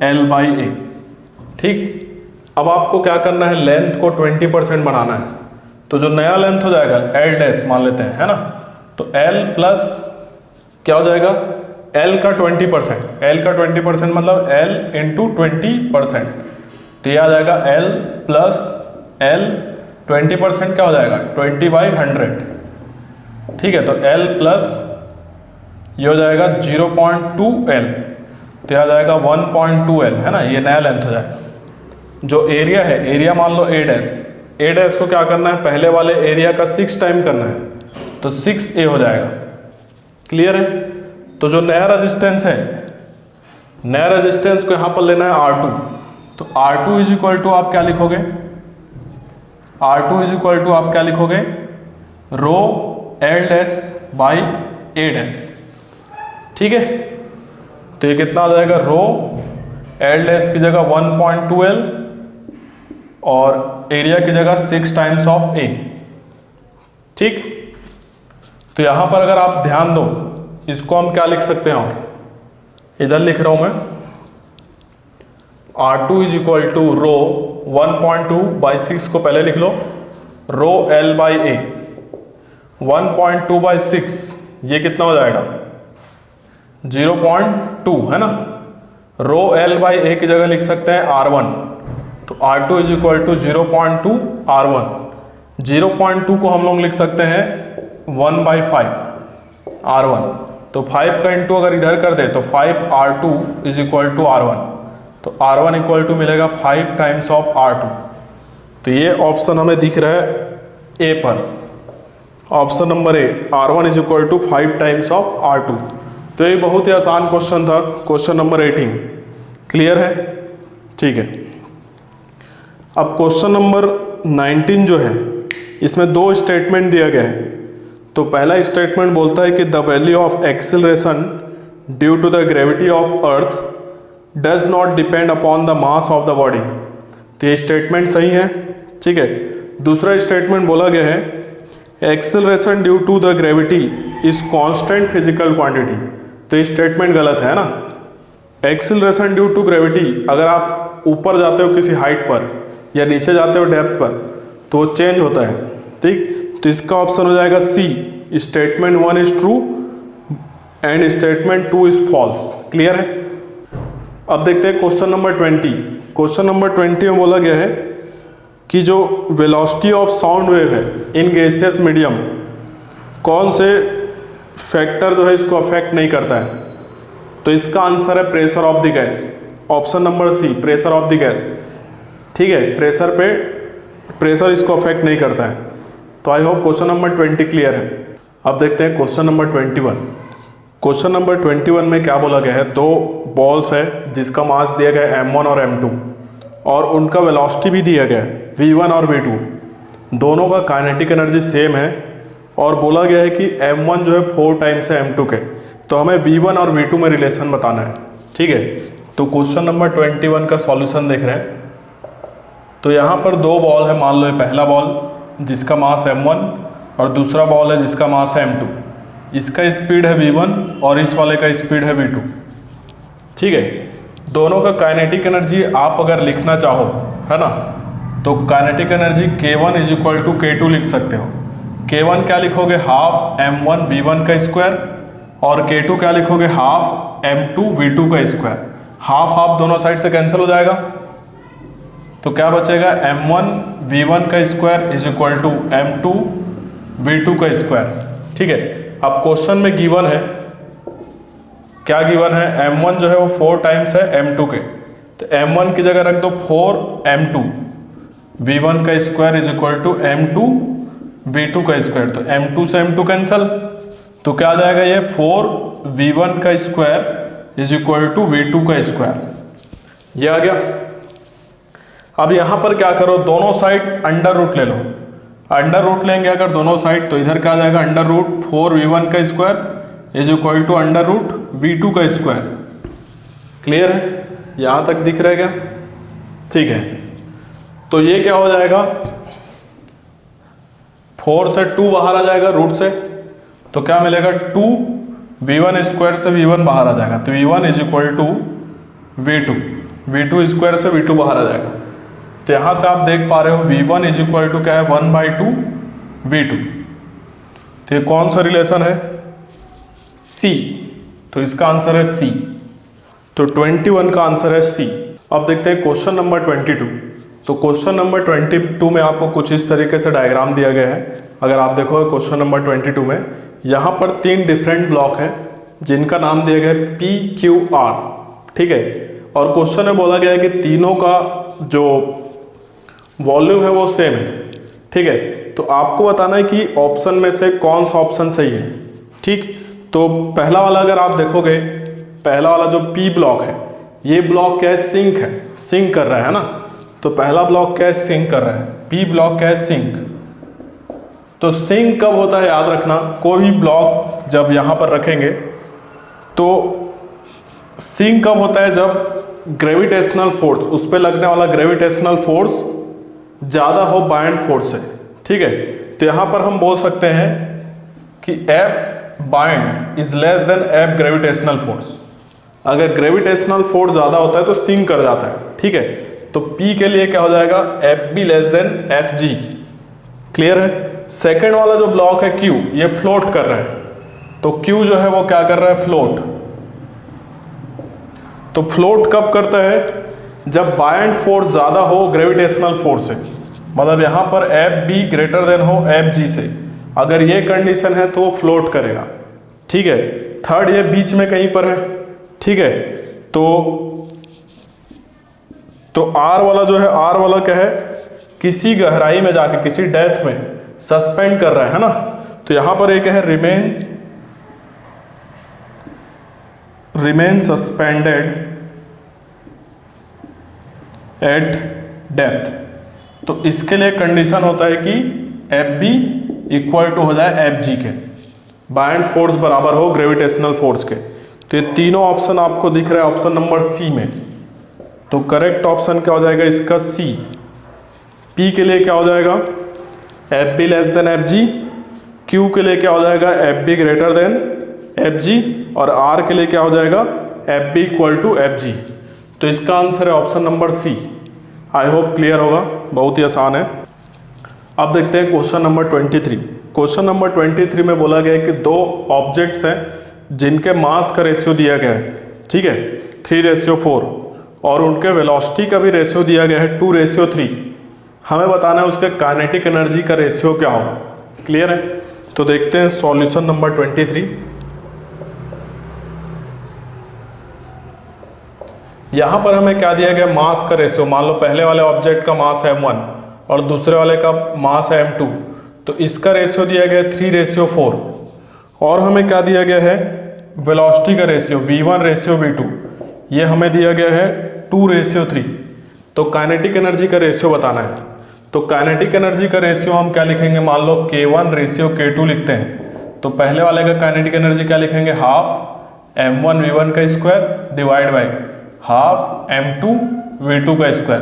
L बाई A। ठीक, अब आपको क्या करना है, लेंथ को 20% बढ़ाना है। तो जो नया लेंथ हो जाएगा L डैश मान लेते हैं, है ना। तो L प्लस क्या हो जाएगा, L का 20%, L का 20% मतलब L इंटू 20%, तो ये आ जाएगा L प्लस L 20% क्या हो जाएगा, 20/100। ठीक है, तो L प्लस ये हो जाएगा 0.2L, तो ये आ जाएगा 1.2L, है ना, ये नया लेंथ हो जाएगा। जो एरिया है, एरिया मान लो A डैश को क्या करना है, पहले वाले एरिया का 6 टाइम करना है, तो 6A हो जाएगा। क्लियर है। तो जो नया रेजिस्टेंस है, नया रेजिस्टेंस को यहाँ पर लेना है R2। तो R2 इज इक्वल टू आप क्या लिखोगे, R2 इज इक्वल टू आप क्या लिखोगे, रो L dash by A dash. ठीक है, तो ये कितना आ जाएगा, रो L डैश की जगह 1.2L और एरिया की जगह 6 टाइम्स ऑफ A। ठीक, तो यहां पर अगर आप ध्यान दो, इसको हम क्या लिख सकते हैं, और इधर लिख रहा हूं मैं R2 इज इक्वल टू रो 1.2/6 को पहले लिख लो, रो L बाई A 1.2/6, ये कितना हो जाएगा 0.2, है ना। रो L बाई A की जगह लिख सकते हैं R1, तो R2 is equal to 0.2 R1। 0.2 को हम लोग लिख सकते हैं 1/5 R1, तो 5 का इंटू अगर इधर कर दे तो 5 R2 is equal to R1, तो R1 इक्वल टू मिलेगा 5 टाइम्स ऑफ R2। तो ये ऑप्शन हमें दिख रहा है ए पर, option number A, R1 is equal to 5 times of R2। तो ये बहुत ही आसान क्वेश्चन था, क्वेश्चन नंबर 18। क्लियर है। ठीक है, अब क्वेश्चन नंबर 19 जो है, इसमें 2 स्टेटमेंट दिया गया है। तो पहला स्टेटमेंट बोलता है कि the value of acceleration due to the gravity of earth does not depend upon the mass of the body. तो ये स्टेटमेंट सही है। ठीक है, दूसरा स्टेटमेंट बोला गया है acceleration due to the gravity is constant physical quantity. तो ये स्टेटमेंट गलत है ना। एक्सेलरेशन ड्यू टू ग्रेविटी, अगर आप ऊपर जाते हो किसी हाइट पर या नीचे जाते हो डेप्थ पर तो वो चेंज होता है। ठीक, तो इसका ऑप्शन हो जाएगा C, statement 1 is true and statement 2 is false. Clear है। अब देखते हैं क्वेश्चन नंबर 20। क्वेश्चन नंबर 20 में बोला गया है कि जो वेलोसिटी ऑफ साउंड वेव है इन गैसियस मीडियम, कौन से फैक्टर जो है इसको अफेक्ट नहीं करता है। तो इसका आंसर है pressure of the gas, option number C, pressure of the gas. ठीक है, प्रेशर इसको अफेक्ट नहीं करता है। तो I hope question number 20 clear है। अब देखते हैं क्वेश्चन नंबर 21। क्वेश्चन नंबर 21 में क्या बोला गया है, दो बॉल्स है जिसका मास दिया गया है m1 और m2 और उनका वेलोसिटी भी दिया गया है v1 और v2, दोनों का काइनेटिक एनर्जी सेम है और बोला गया है कि m1 जो है 4 टाइम्स है m2 के। तो हमें v1 और v2 में रिलेशन बताना है। ठीक है, तो क्वेश्चन नंबर 21 का सॉल्यूशन देख रहे हैं। तो यहाँ पर दो बॉल है, मान लो ये पहला बॉल जिसका मास m1 और दूसरा बॉल है जिसका मास है m2। इसका स्पीड है v1 और इस वाले का स्पीड है v2। ठीक है, दोनों का काइनेटिक एनर्जी आप अगर लिखना चाहो, है ना, तो kinetic energy k1 is equal to k2 लिख सकते हो। k1 क्या लिखोगे, हाफ m1 v1 का स्क्वायर, और k2 क्या लिखोगे, हाफ m2 v2 का स्क्वायर। हाफ हाफ दोनों साइड से कैंसिल हो जाएगा, तो क्या बचेगा, m1 v1 का square is equal to m2 v2 का स्क्वायर। ठीक है, अब क्वेश्चन में गिवन है, क्या गिवन है, m1 जो है वो 4 टाइम्स है m2 के, तो m1 की जगह रख दो 4 m2 v1 का square is equal to m2 v2 का स्क्वायर। तो m2 से m2 कैंसल, तो क्या आ जाएगा, ये 4 v1 का square is equal to v2 का स्क्वायर। ये आ गया। अब यहाँ पर क्या करो, दोनों साइड अंडर रूट ले लो। अंडर रूट लेंगे अगर दोनों साइड, तो इधर क्या आ जाएगा, अंडर रूट 4 v1 का square is equal to under root v2 का स्क्वायर। क्लियर है, यहाँ तक दिख रहा है क्या? ठीक है, तो ये क्या हो जाएगा, 4 से 2 बाहर आ जाएगा रूट से, तो क्या मिलेगा, 2 v1 स्क्वायर से v1 बाहर आ जाएगा, तो v1 is equal to v2 square से v2 बाहर आ जाएगा। तो यहाँ से आप देख पा रहे हो v1 इज इक्वल टू क्या है, 1/2 v2। तो ये कौन सा रिलेशन है, C, तो इसका आंसर है C। तो 21 का आंसर है C। अब देखते हैं क्वेश्चन नंबर 22। तो क्वेश्चन नंबर 22 में आपको कुछ इस तरीके से डायग्राम दिया गया है। अगर आप देखोगे क्वेश्चन नंबर 22 में, यहाँ पर 3 डिफरेंट ब्लॉक है जिनका नाम दिया गया है P, Q, R। ठीक है, और क्वेश्चन में बोला गया है कि तीनों का जो वॉल्यूम है वो सेम है। ठीक है, तो आपको बताना है कि ऑप्शन में से कौन सा ऑप्शन सही है। ठीक, तो पहला वाला अगर आप देखोगे, पहला वाला जो P ब्लॉक है, ये ब्लॉक क्या है, सिंक है, सिंक कर रहा है ना। तो पहला ब्लॉक क्या है, सिंक कर रहा है। P ब्लॉक क्या है, सिंक। तो सिंक कब होता है, याद रखना, कोई भी ब्लॉक जब यहाँ पर रखेंगे तो सिंक कब होता है, जब ग्रेविटेशनल फोर्स, उस पर लगने वाला ग्रेविटेशनल फोर्स ज़्यादा हो बायंड फोर्स से। ठीक है, तो यहाँ पर हम बोल सकते हैं कि F bind is less than F gravitational force. अगर ग्रेविटेशनल फोर्स ज़्यादा होता है तो सिंक कर जाता है। ठीक है, तो P के लिए क्या हो जाएगा, FB less than FG। Clear है। सेकेंड वाला जो ब्लॉक है Q, ये फ्लोट कर रहा है, तो Q जो है वो क्या कर रहा है, फ्लोट। तो फ्लोट कब करता है, जब बायंड फोर्स ज़्यादा हो ग्रेविटेशनल फोर्स से, मतलब यहाँ पर FB ग्रेटर देन हो FG से। अगर ये कंडीशन है तो वो फ्लोट करेगा। ठीक है, थर्ड ये बीच में कहीं पर है। ठीक है, तो R वाला जो है, R वाला क्या है, किसी गहराई में जाके, किसी डेप्थ में सस्पेंड कर रहा है ना। तो यहाँ पर एक है रिमेन सस्पेंडेड एट डेप्थ। तो इसके लिए कंडीशन होता है कि FB इक्वल टू हो जाए FG के, बायंड फोर्स बराबर हो ग्रेविटेशनल फोर्स के। तो ये तीनों ऑप्शन आपको दिख रहा है ऑप्शन नंबर C में। तो करेक्ट ऑप्शन क्या हो जाएगा इसका, C। P के लिए क्या हो जाएगा, FB less than FG। Q के लिए क्या हो जाएगा, FB ग्रेटर देन FG। और R के लिए क्या हो जाएगा, FB इक्वल टू FG। तो इसका आंसर है option number C। I hope clear होगा, बहुत ही आसान है। अब देखते हैं क्वेश्चन नंबर 23। क्वेश्चन नंबर 23 में बोला गया है कि दो ऑब्जेक्ट्स हैं जिनके मास का रेशियो दिया गया है। ठीक है, 3:4, और उनके वेलोसिटी का भी रेशियो दिया गया है 2:3। हमें बताना है उसके काइनेटिक एनर्जी का रेशियो क्या होगा। क्लियर है? तो देखते हैं सॉल्यूशन नंबर 23। यहाँ पर हमें क्या दिया गया, मास का रेशियो। मान लो पहले वाले ऑब्जेक्ट का मास है m1 और दूसरे वाले का मास है m2, तो इसका रेशियो दिया गया है 3:4। और हमें क्या दिया गया है, वेलोसिटी का रेशियो v1:v2, ये हमें दिया गया है 2:3। तो काइनेटिक एनर्जी का रेशियो बताना है। तो काइनेटिक एनर्जी का रेशियो हम क्या लिखेंगे, मान लो K1:K2 लिखते हैं, तो पहले वाले का काइनेटिक एनर्जी क्या लिखेंगे, हाफ m1v1 का square divide by half m2v2 का स्क्वायर।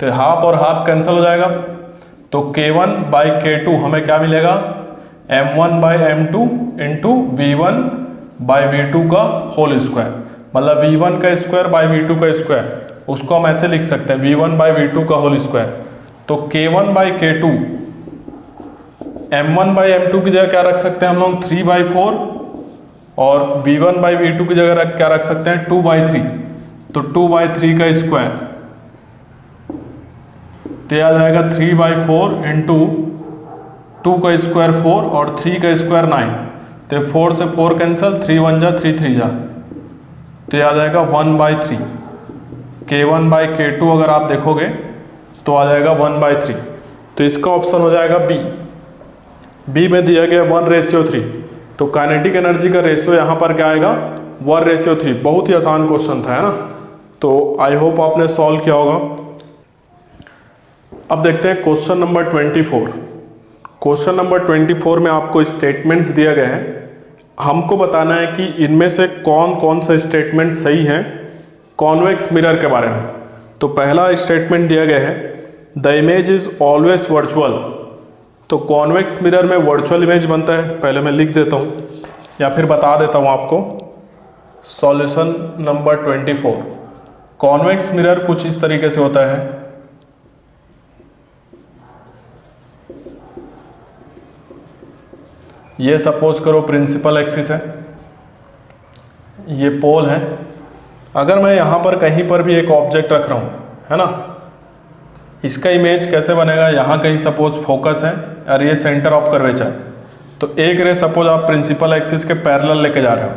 तो हाफ और हाफ कैंसिल हो जाएगा, तो K1/K2 हमें क्या मिलेगा, m1/m2 इंटू v1/v2 का होल स्क्वायर, मतलब v1 का स्क्वायर बाई v2 का स्क्वायर, उसको हम ऐसे लिख सकते हैं v1/v2 का होल स्क्वायर। तो K1/K2 m1/m2 की जगह क्या रख सकते हैं हम लोग, 3/4, और v1/v2 की जगह क्या रख सकते हैं, 2/3। तो 2/3 का स्क्वायर, तो यह आ जाएगा 3/4 इंटू 2 का स्क्वायर 4 और 3 का स्क्वायर 9। तो 4 से 4 कैंसिल, 3 1 जा 3 3 जा, तो यह आ जाएगा 1/3। K1/K2 अगर आप देखोगे तो आ जाएगा 1/3। तो इसका ऑप्शन हो जाएगा बी में दिया गया 1:3। तो काइनेटिक एनर्जी का रेशियो यहाँ पर क्या आएगा, 1:3। बहुत ही आसान क्वेश्चन था, है ना। तो आई होप आपने सॉल्व किया होगा। अब देखते हैं क्वेश्चन नंबर 24। क्वेश्चन नंबर 24 में आपको स्टेटमेंट्स दिया गया है। हमको बताना है कि इनमें से कौन कौन सा स्टेटमेंट सही है कॉन्वेक्स मिरर के बारे में। तो पहला स्टेटमेंट दिया गया है, the image is always virtual. तो कॉन्वेक्स मिरर में वर्चुअल इमेज बनता है, पहले मैं लिख देता हूँ या फिर बता देता हूँ आपको। सॉल्यूशन नंबर 24, कॉन्वेक्स मिरर कुछ इस तरीके से होता है। ये सपोज करो प्रिंसिपल एक्सिस है, ये पोल है। अगर मैं यहाँ पर कहीं पर भी एक ऑब्जेक्ट रख रहा हूँ, है ना, इसका इमेज कैसे बनेगा, यहाँ कहीं सपोज फोकस है और ये सेंटर ऑफ कर्वेचर। तो एक रे सपोज आप प्रिंसिपल एक्सिस के पैरेलल लेके जा रहे हो,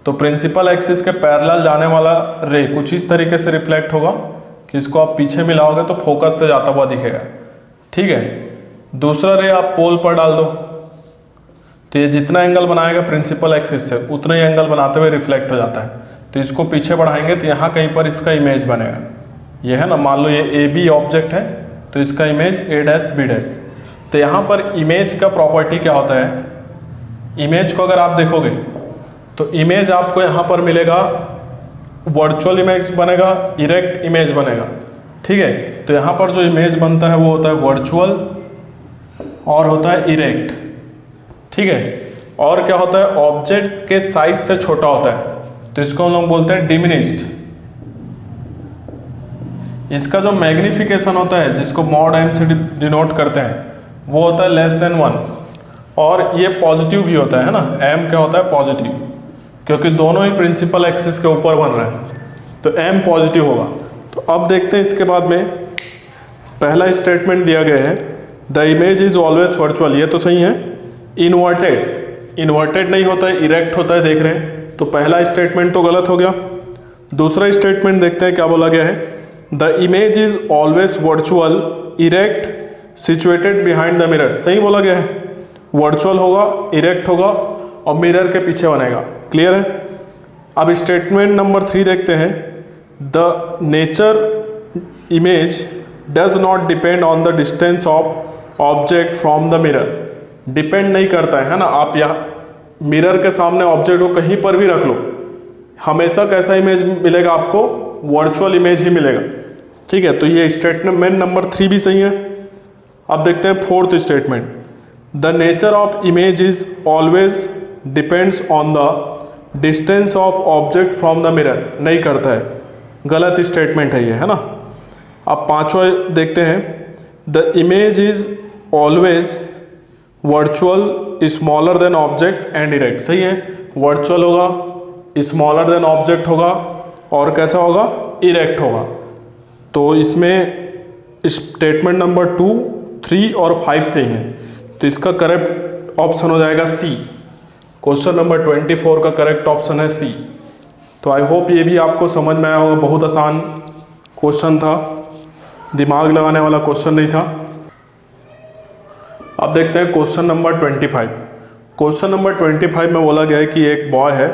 तो प्रिंसिपल एक्सिस के पैरेलल जाने वाला रे कुछ इस तरीके से रिफ्लेक्ट होगा कि इसको आप पीछे मिलाओगे तो फोकस से जाता हुआ दिखेगा। ठीक है, दूसरा रे आप पोल पर डाल दो, तो ये जितना एंगल बनाएगा प्रिंसिपल एक्सिस से उतना ही एंगल बनाते हुए रिफ्लेक्ट हो जाता है। तो इसको पीछे बढ़ाएंगे तो यहाँ कहीं पर इसका इमेज बनेगा। ये है ना, मान लो ये ए बी ऑब्जेक्ट है, तो इसका इमेज A' B'। तो यहाँ पर इमेज का प्रॉपर्टी क्या होता है, इमेज को अगर आप देखोगे तो इमेज आपको यहाँ पर मिलेगा, वर्चुअल इमेज बनेगा, इरेक्ट इमेज बनेगा। ठीक है, तो यहाँ पर जो इमेज बनता है वो होता है वर्चुअल और होता है इरेक्ट। ठीक है, और क्या होता है, ऑब्जेक्ट के साइज से छोटा होता है, तो इसको हम लोग बोलते हैं डिमिनिश्ड। इसका जो मैग्निफिकेशन होता है, जिसको मॉड m से डिनोट करते हैं, वो होता है <1। और ये पॉजिटिव भी होता है ना, m क्या होता है, पॉजिटिव, क्योंकि दोनों ही प्रिंसिपल एक्सिस के ऊपर बन रहे हैं, तो m पॉजिटिव होगा। तो अब देखते हैं इसके बाद में पहला स्टेटमेंट दिया गया है, the image is always virtual. ये तो सही है। इन्वर्टेड नहीं होता है, इरेक्ट होता है, देख रहे हैं। तो पहला स्टेटमेंट तो गलत हो गया। दूसरा स्टेटमेंट देखते हैं क्या बोला गया है, the image is always virtual erect situated behind the mirror. सही बोला गया है, वर्चुअल होगा, इरेक्ट होगा और मिरर के पीछे बनेगा। क्लियर है। अब स्टेटमेंट नंबर 3 देखते हैं, the nature image does not depend on the distance of object from the mirror. Depend नहीं करता है ना, आप यहाँ मिरर के सामने ऑब्जेक्ट को कहीं पर भी रख लो, हमेशा कैसा इमेज मिलेगा आपको, वर्चुअल इमेज ही मिलेगा। ठीक है, तो ये स्टेटमेंट नंबर 3 भी सही है। अब देखते हैं fourth statement, the nature of image is always depends on the distance of object from the mirror. नहीं करता है, गलत स्टेटमेंट है ये, है ना। अब पांचवा देखते हैं, the image is always virtual smaller than object and erect. सही है, वर्चुअल होगा, स्मॉलर देन ऑब्जेक्ट होगा और कैसा होगा, इरेक्ट होगा। तो इसमें स्टेटमेंट नंबर 2, 3 और 5 से ही है, तो इसका करेक्ट ऑप्शन हो जाएगा सी। क्वेश्चन नंबर 24 का करेक्ट ऑप्शन है सी। तो आई होप ये भी आपको समझ में आया होगा, बहुत आसान क्वेश्चन था, दिमाग लगाने वाला क्वेश्चन नहीं था। अब देखते हैं क्वेश्चन नंबर 25। क्वेश्चन नंबर 25 में बोला गया है कि एक बॉय है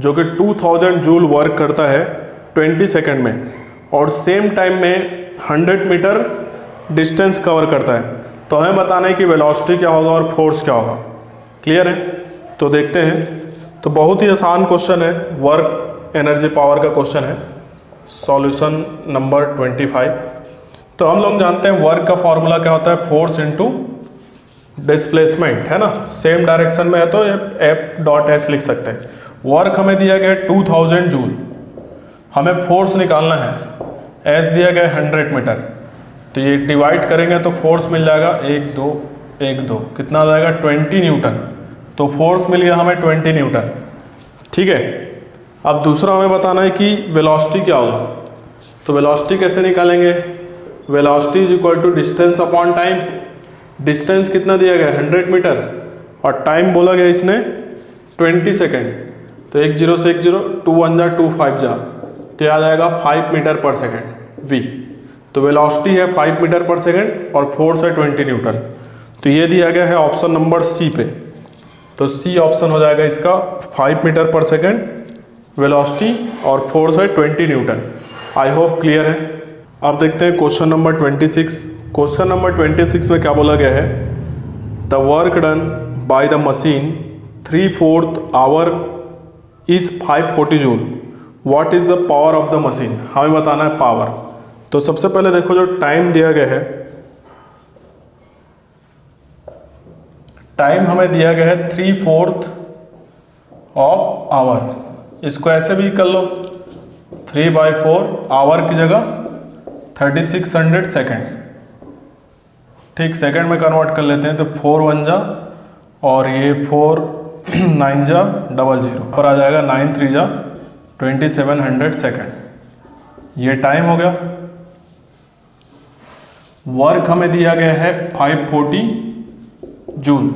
जो कि 2000 जूल वर्क करता है 20 सेकंड में और सेम टाइम में 100 मीटर डिस्टेंस कवर करता है। तो हमें बताना है कि वेलोसिटी क्या होगा और फोर्स क्या होगा। क्लियर है? तो देखते हैं। तो बहुत ही आसान क्वेश्चन है, वर्क एनर्जी पावर का क्वेश्चन है। Solution number 25। तो हम लोग जानते हैं वर्क का फॉर्मूला क्या होता है, फोर्स इनटू डिस्प्लेसमेंट, है ना। सेम डायरेक्शन में है तो F.S लिख सकते हैं। वर्क हमें दिया गया है 2000 जूल, हमें फोर्स निकालना है, S दिया गया है 100 मीटर। तो ये डिवाइड करेंगे तो फोर्स मिल जाएगा 1 2 1 2, कितना आ जाएगा 20 न्यूटन। तो फोर्स मिल गया हमें 20 न्यूटन। ठीक है। अब दूसरा हमें बताना है कि वेलोसिटी क्या होगा। तो वेलोसिटी कैसे निकालेंगे, velocity is equal to distance upon time. Distance कितना दिया गया है 100 मीटर और टाइम बोला गया इसने 20 सेकेंड। तो 1 0 से 1 0, 2 1 जा 2 5 जा, तो आ जाएगा 5 मीटर पर सेकेंड V। तो वेलोसिटी है 5 मीटर पर सेकेंड और फोर्स है 20 न्यूटन। तो ये दिया गया है ऑप्शन नंबर सी पे। तो सी ऑप्शन हो जाएगा इसका, 5 मीटर पर सेकेंड वेलोसिटी और फोर्स है 20 न्यूटन। आई होप क्लियर है। अब देखते हैं क्वेश्चन नंबर 26। क्वेश्चन नंबर 26 में क्या बोला गया है, the work done by the machine 3/4 our is 540 joule, what is the power of the machine. हमें बताना है पावर। तो सबसे पहले देखो जो टाइम दिया गया है, टाइम हमें दिया गया है 3/4 ऑफ आवर। इसको ऐसे भी कर लो, 3/4 आवर की जगह 3600 सेकेंड। ठीक, सेकेंड में कन्वर्ट कर लेते हैं। तो 4 1 जा और ये 4 9 जा 00 पर आ जाएगा 9 3 जा 2700 सेकेंड। ये टाइम हो गया। वर्क हमें दिया गया है 540 जूल,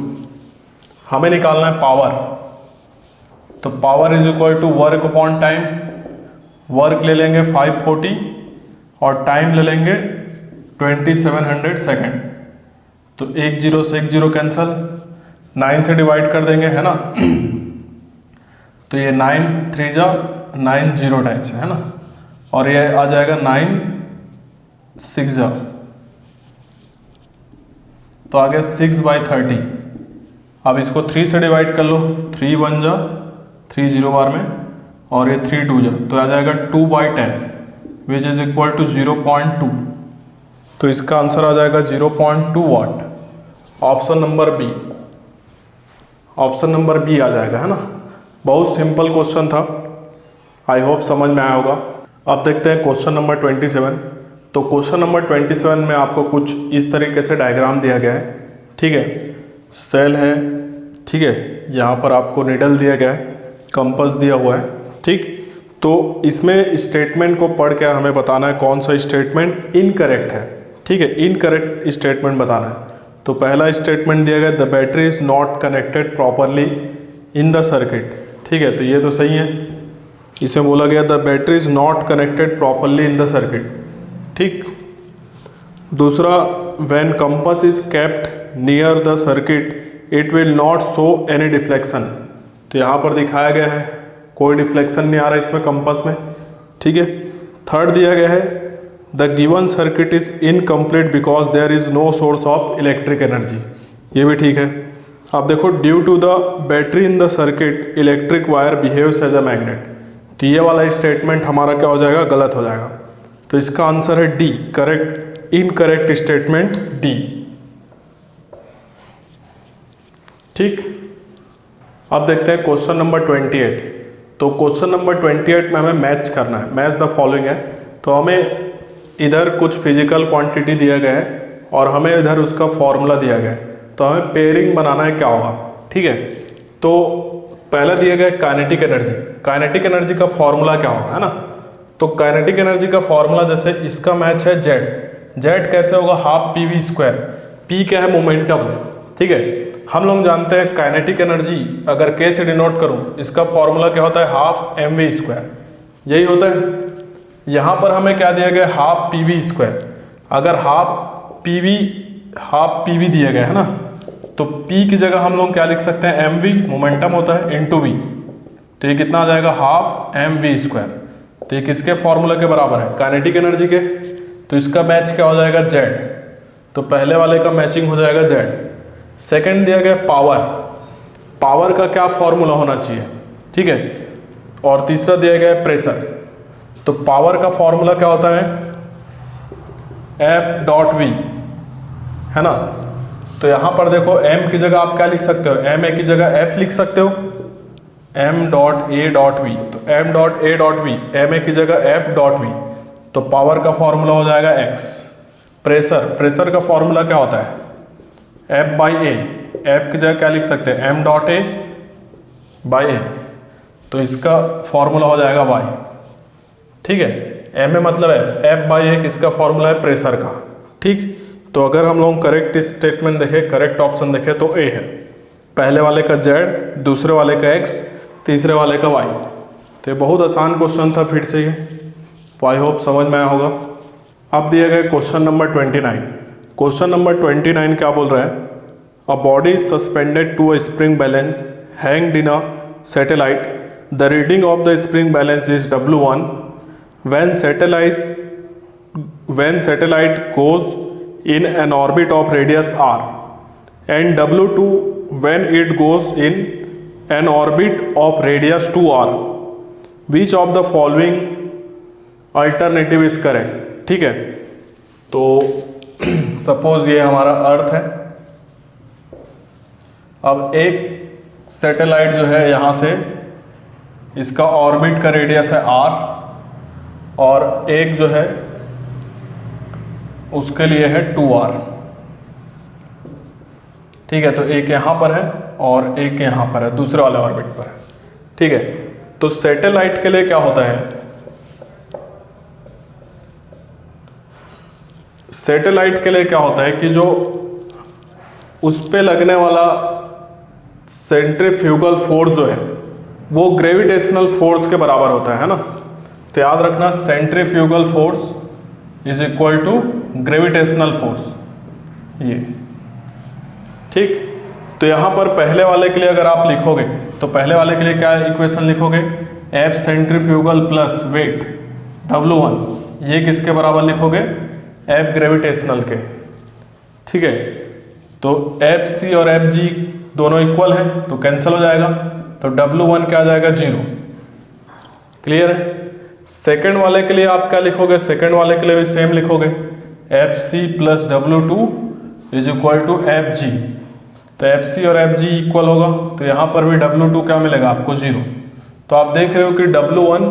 हमें निकालना है पावर। तो power is equal to work upon time. Work ले लेंगे 540 और टाइम ले लेंगे 2700 सेकेंड। तो 1 0 से 1 0 कैंसल, 9 से डिवाइड कर देंगे, है ना। तो ये 9 3 जा 9 0 टाइम्स है ना, और ये आ जाएगा 9 6 जा, तो आ गया 6/30। अब इसको 3 से डिवाइड कर लो, 3 1 जा 3 0 बार में और ये 3 2 जा, तो आ जाएगा 2/10 विच इज इक्वल टू 0.2। तो इसका आंसर आ जाएगा 0.2 watt. Option number B, option number B आ जाएगा, है ना। बहुत सिंपल क्वेश्चन था, आई होप समझ में आया होगा। अब देखते हैं क्वेश्चन नंबर 27। तो क्वेश्चन नंबर 27 में आपको कुछ इस तरीके से डायग्राम दिया गया है। ठीक है, सेल है, ठीक है, यहाँ पर आपको निडल दिया गया है, कंपास दिया हुआ है। ठीक, तो इसमें स्टेटमेंट को पढ़ के हमें बताना है कौन सा स्टेटमेंट इनकरेक्ट है। ठीक है, इनकरेक्ट स्टेटमेंट बताना है। तो पहला स्टेटमेंट दिया गया, the battery is not connected properly in the circuit. ठीक है, तो ये तो सही है। इसे बोला गया the battery is not connected properly in the circuit. ठीक, दूसरा, when compass is kept near the circuit it will not show any deflection. तो यहाँ पर दिखाया गया है कोई डिफ्लेक्शन नहीं आ रहा है इसमें कंपास में। ठीक है, थर्ड दिया गया है the given circuit is incomplete because there is no source of electric energy. ये भी ठीक है। अब देखो, due to the battery in the circuit electric wire behaves as a magnet. तो ये वाला स्टेटमेंट हमारा क्या हो जाएगा, गलत हो जाएगा। तो इसका आंसर है D, correct, incorrect statement D. ठीक, अब देखते हैं क्वेश्चन नंबर 28। तो क्वेश्चन नंबर 28 में हमें मैच करना है, मैच द फॉलोइंग है। तो हमें इधर कुछ फिजिकल क्वांटिटी दिया गया है और हमें इधर उसका फॉर्मूला दिया गया है। तो हमें पेयरिंग बनाना है क्या होगा। ठीक है, तो पहला दिया गया काइनेटिक एनर्जी। काइनेटिक एनर्जी का फॉर्मूला क्या होगा, है ना। तो काइनेटिक एनर्जी का फॉर्मूला जैसे इसका मैच है जेड, जेड कैसे होगा, half P V square, P क्या है मोमेंटम, ठीक है। हम लोग जानते हैं काइनेटिक एनर्जी अगर के से डिनोट करूं इसका फॉर्मूला क्या होता है, हाफ एम वी स्क्वायर, यही होता है। यहाँ पर हमें क्या दिया गया, हाफ पी वी स्क्वायर, अगर हाफ पी वी दिया गया है ना, तो P की जगह हम लोग क्या लिख सकते हैं, एम वी मोमेंटम होता है इनटू वी, तो ये कितना आ जाएगा, हाफ एम वी स्क्वायर। तो ये किसके फॉर्मूला के बराबर है, काइनेटिक एनर्जी के, तो इसका मैच क्या हो जाएगा, जेड, तो पहले वाले का मैचिंग हो जाएगा जेड। सेकंड दिया गया पावर, पावर का क्या फॉर्मूला होना चाहिए, ठीक है। और तीसरा दिया गया है प्रेशर, तो पावर का फॉर्मूला क्या होता है, एफ डॉट वी, है ना। तो यहां पर देखो m की जगह आप क्या लिख सकते हो, एम ए की जगह f लिख सकते हो, m dot A dot V, तो m dot A dot V, M A की जगह f डॉट वी, तो पावर का फॉर्मूला हो जाएगा x। प्रेशर, प्रेशर का फॉर्मूला क्या होता है, f बाई ए, f की जगह क्या लिख सकते हैं, m डॉट ए बाई ए, तो इसका फॉर्मूला हो जाएगा y, ठीक है। m ए मतलब f बाई ए किसका फॉर्मूला है, प्रेशर का, ठीक। तो अगर हम लोग करेक्ट स्टेटमेंट देखें, करेक्ट ऑप्शन देखें तो ए है, पहले वाले का जेड, दूसरे वाले का एक्स, तीसरे वाले का वाई। तो ये बहुत आसान क्वेश्चन था फिर से ये, तो आई होप समझ में आया होगा। अब दिया गया क्वेश्चन नंबर 29। क्वेश्चन नंबर 29 क्या बोल रहा है, a body is suspended to a spring balance hanged in a satellite, the reading of the spring balance is W1 when satellite goes in an orbit of radius r, and W2 when it goes in an orbit of radius 2r. Which of the following alternative is correct, ठीक है। तो suppose ये हमारा अर्थ है, अब एक satellite जो है यहाँ से, इसका ऑर्बिट का रेडियस है r, और एक जो है उसके लिए है 2r, ठीक है। तो एक यहाँ पर है और एक यहाँ पर है, दूसरे वाले ऑर्बिट पर है, ठीक है। तो सैटेलाइट के लिए क्या होता है, सैटेलाइट के लिए क्या होता है कि जो उस पे लगने वाला सेंट्रीफ्यूगल फोर्स जो है वो ग्रेविटेशनल फोर्स के बराबर होता है ना। तो याद रखना, centrifugal force is equal to gravitational force, ये, ठीक। तो यहाँ पर पहले वाले के लिए अगर आप लिखोगे तो पहले वाले के लिए क्या इक्वेशन लिखोगे, F centrifugal plus wait W1, ये किसके बराबर लिखोगे, एफ ग्रेविटेशनल के, ठीक है। तो एफ सी और एफ जी दोनों इक्वल है तो कैंसिल हो जाएगा, तो W1 क्या आ जाएगा, 0, क्लियर है। सेकेंड वाले के लिए आप क्या लिखोगे, सेकेंड वाले के लिए भी सेम लिखोगे, F C plus W2 is equal to F G, तो एफ सी और एफ जी इक्वल होगा, तो यहाँ पर भी W2 क्या मिलेगा आपको, 0। तो आप देख रहे हो कि W1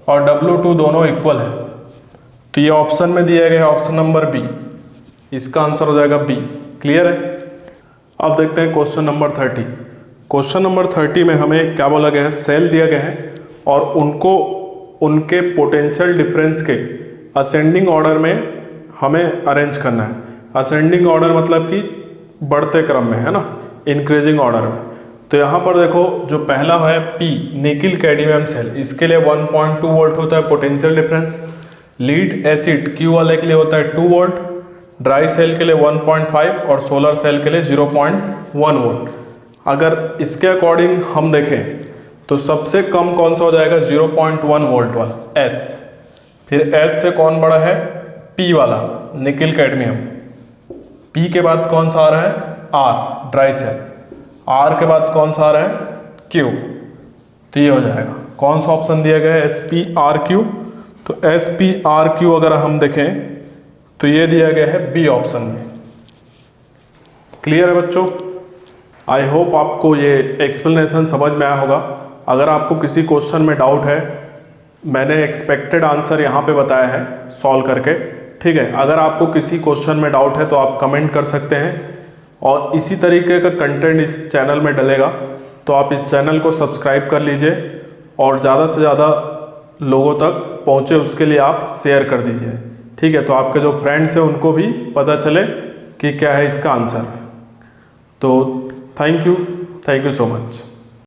और W2 दोनों इक्वल है, तो ये ऑप्शन में दिया गया है ऑप्शन नंबर बी, इसका आंसर हो जाएगा बी, क्लियर है। अब देखते हैं क्वेश्चन नंबर 30। क्वेश्चन नंबर 30 में हमें क्या बोला गया है, सेल दिया गया है और उनको उनके पोटेंशियल डिफरेंस के असेंडिंग ऑर्डर में हमें अरेंज करना है। असेंडिंग ऑर्डर मतलब कि बढ़ते क्रम में, है ना, इंक्रीजिंग ऑर्डर में। तो यहाँ पर देखो जो पहला है P निकिल कैडमियम सेल, इसके लिए 1.2 वोल्ट होता है potential difference. Lead acid Q वाले के लिए होता है 2 वोल्ट, ड्राई सेल के लिए 1.5 और सोलर सेल के लिए 0.1 वोल्ट। अगर इसके अकॉर्डिंग हम देखें तो सबसे कम कौन सा हो जाएगा, 0.1 वोल्ट वाला S, फिर S से कौन बड़ा है, P वाला निकिल कैडमियम, P के बाद कौन सा आ रहा है, R ड्राई सेल, R के बाद कौन सा आ रहा है, Q। तो ये हो जाएगा, कौन सा ऑप्शन दिया गया है, SPRQ। तो SPRQ अगर हम देखें तो ये दिया गया है बी ऑप्शन में, क्लियर है बच्चों। आई होप आपको ये एक्सप्लेनेशन समझ में आया होगा। अगर आपको किसी क्वेश्चन में डाउट है, मैंने एक्सपेक्टेड आंसर यहाँ पे बताया है सॉल्व करके, ठीक है। अगर आपको किसी क्वेश्चन में डाउट है तो आप कमेंट कर सकते हैं, और इसी तरीके का कंटेंट इस चैनल में डलेगा, तो आप इस चैनल को सब्सक्राइब कर लीजिए और ज़्यादा से ज़्यादा लोगों तक पहुँचे उसके लिए आप शेयर कर दीजिए। ठीक है, तो आपके जो फ्रेंड्स हैं उनको भी पता चले कि क्या है इसका आंसर। तो थैंक यू सो मच।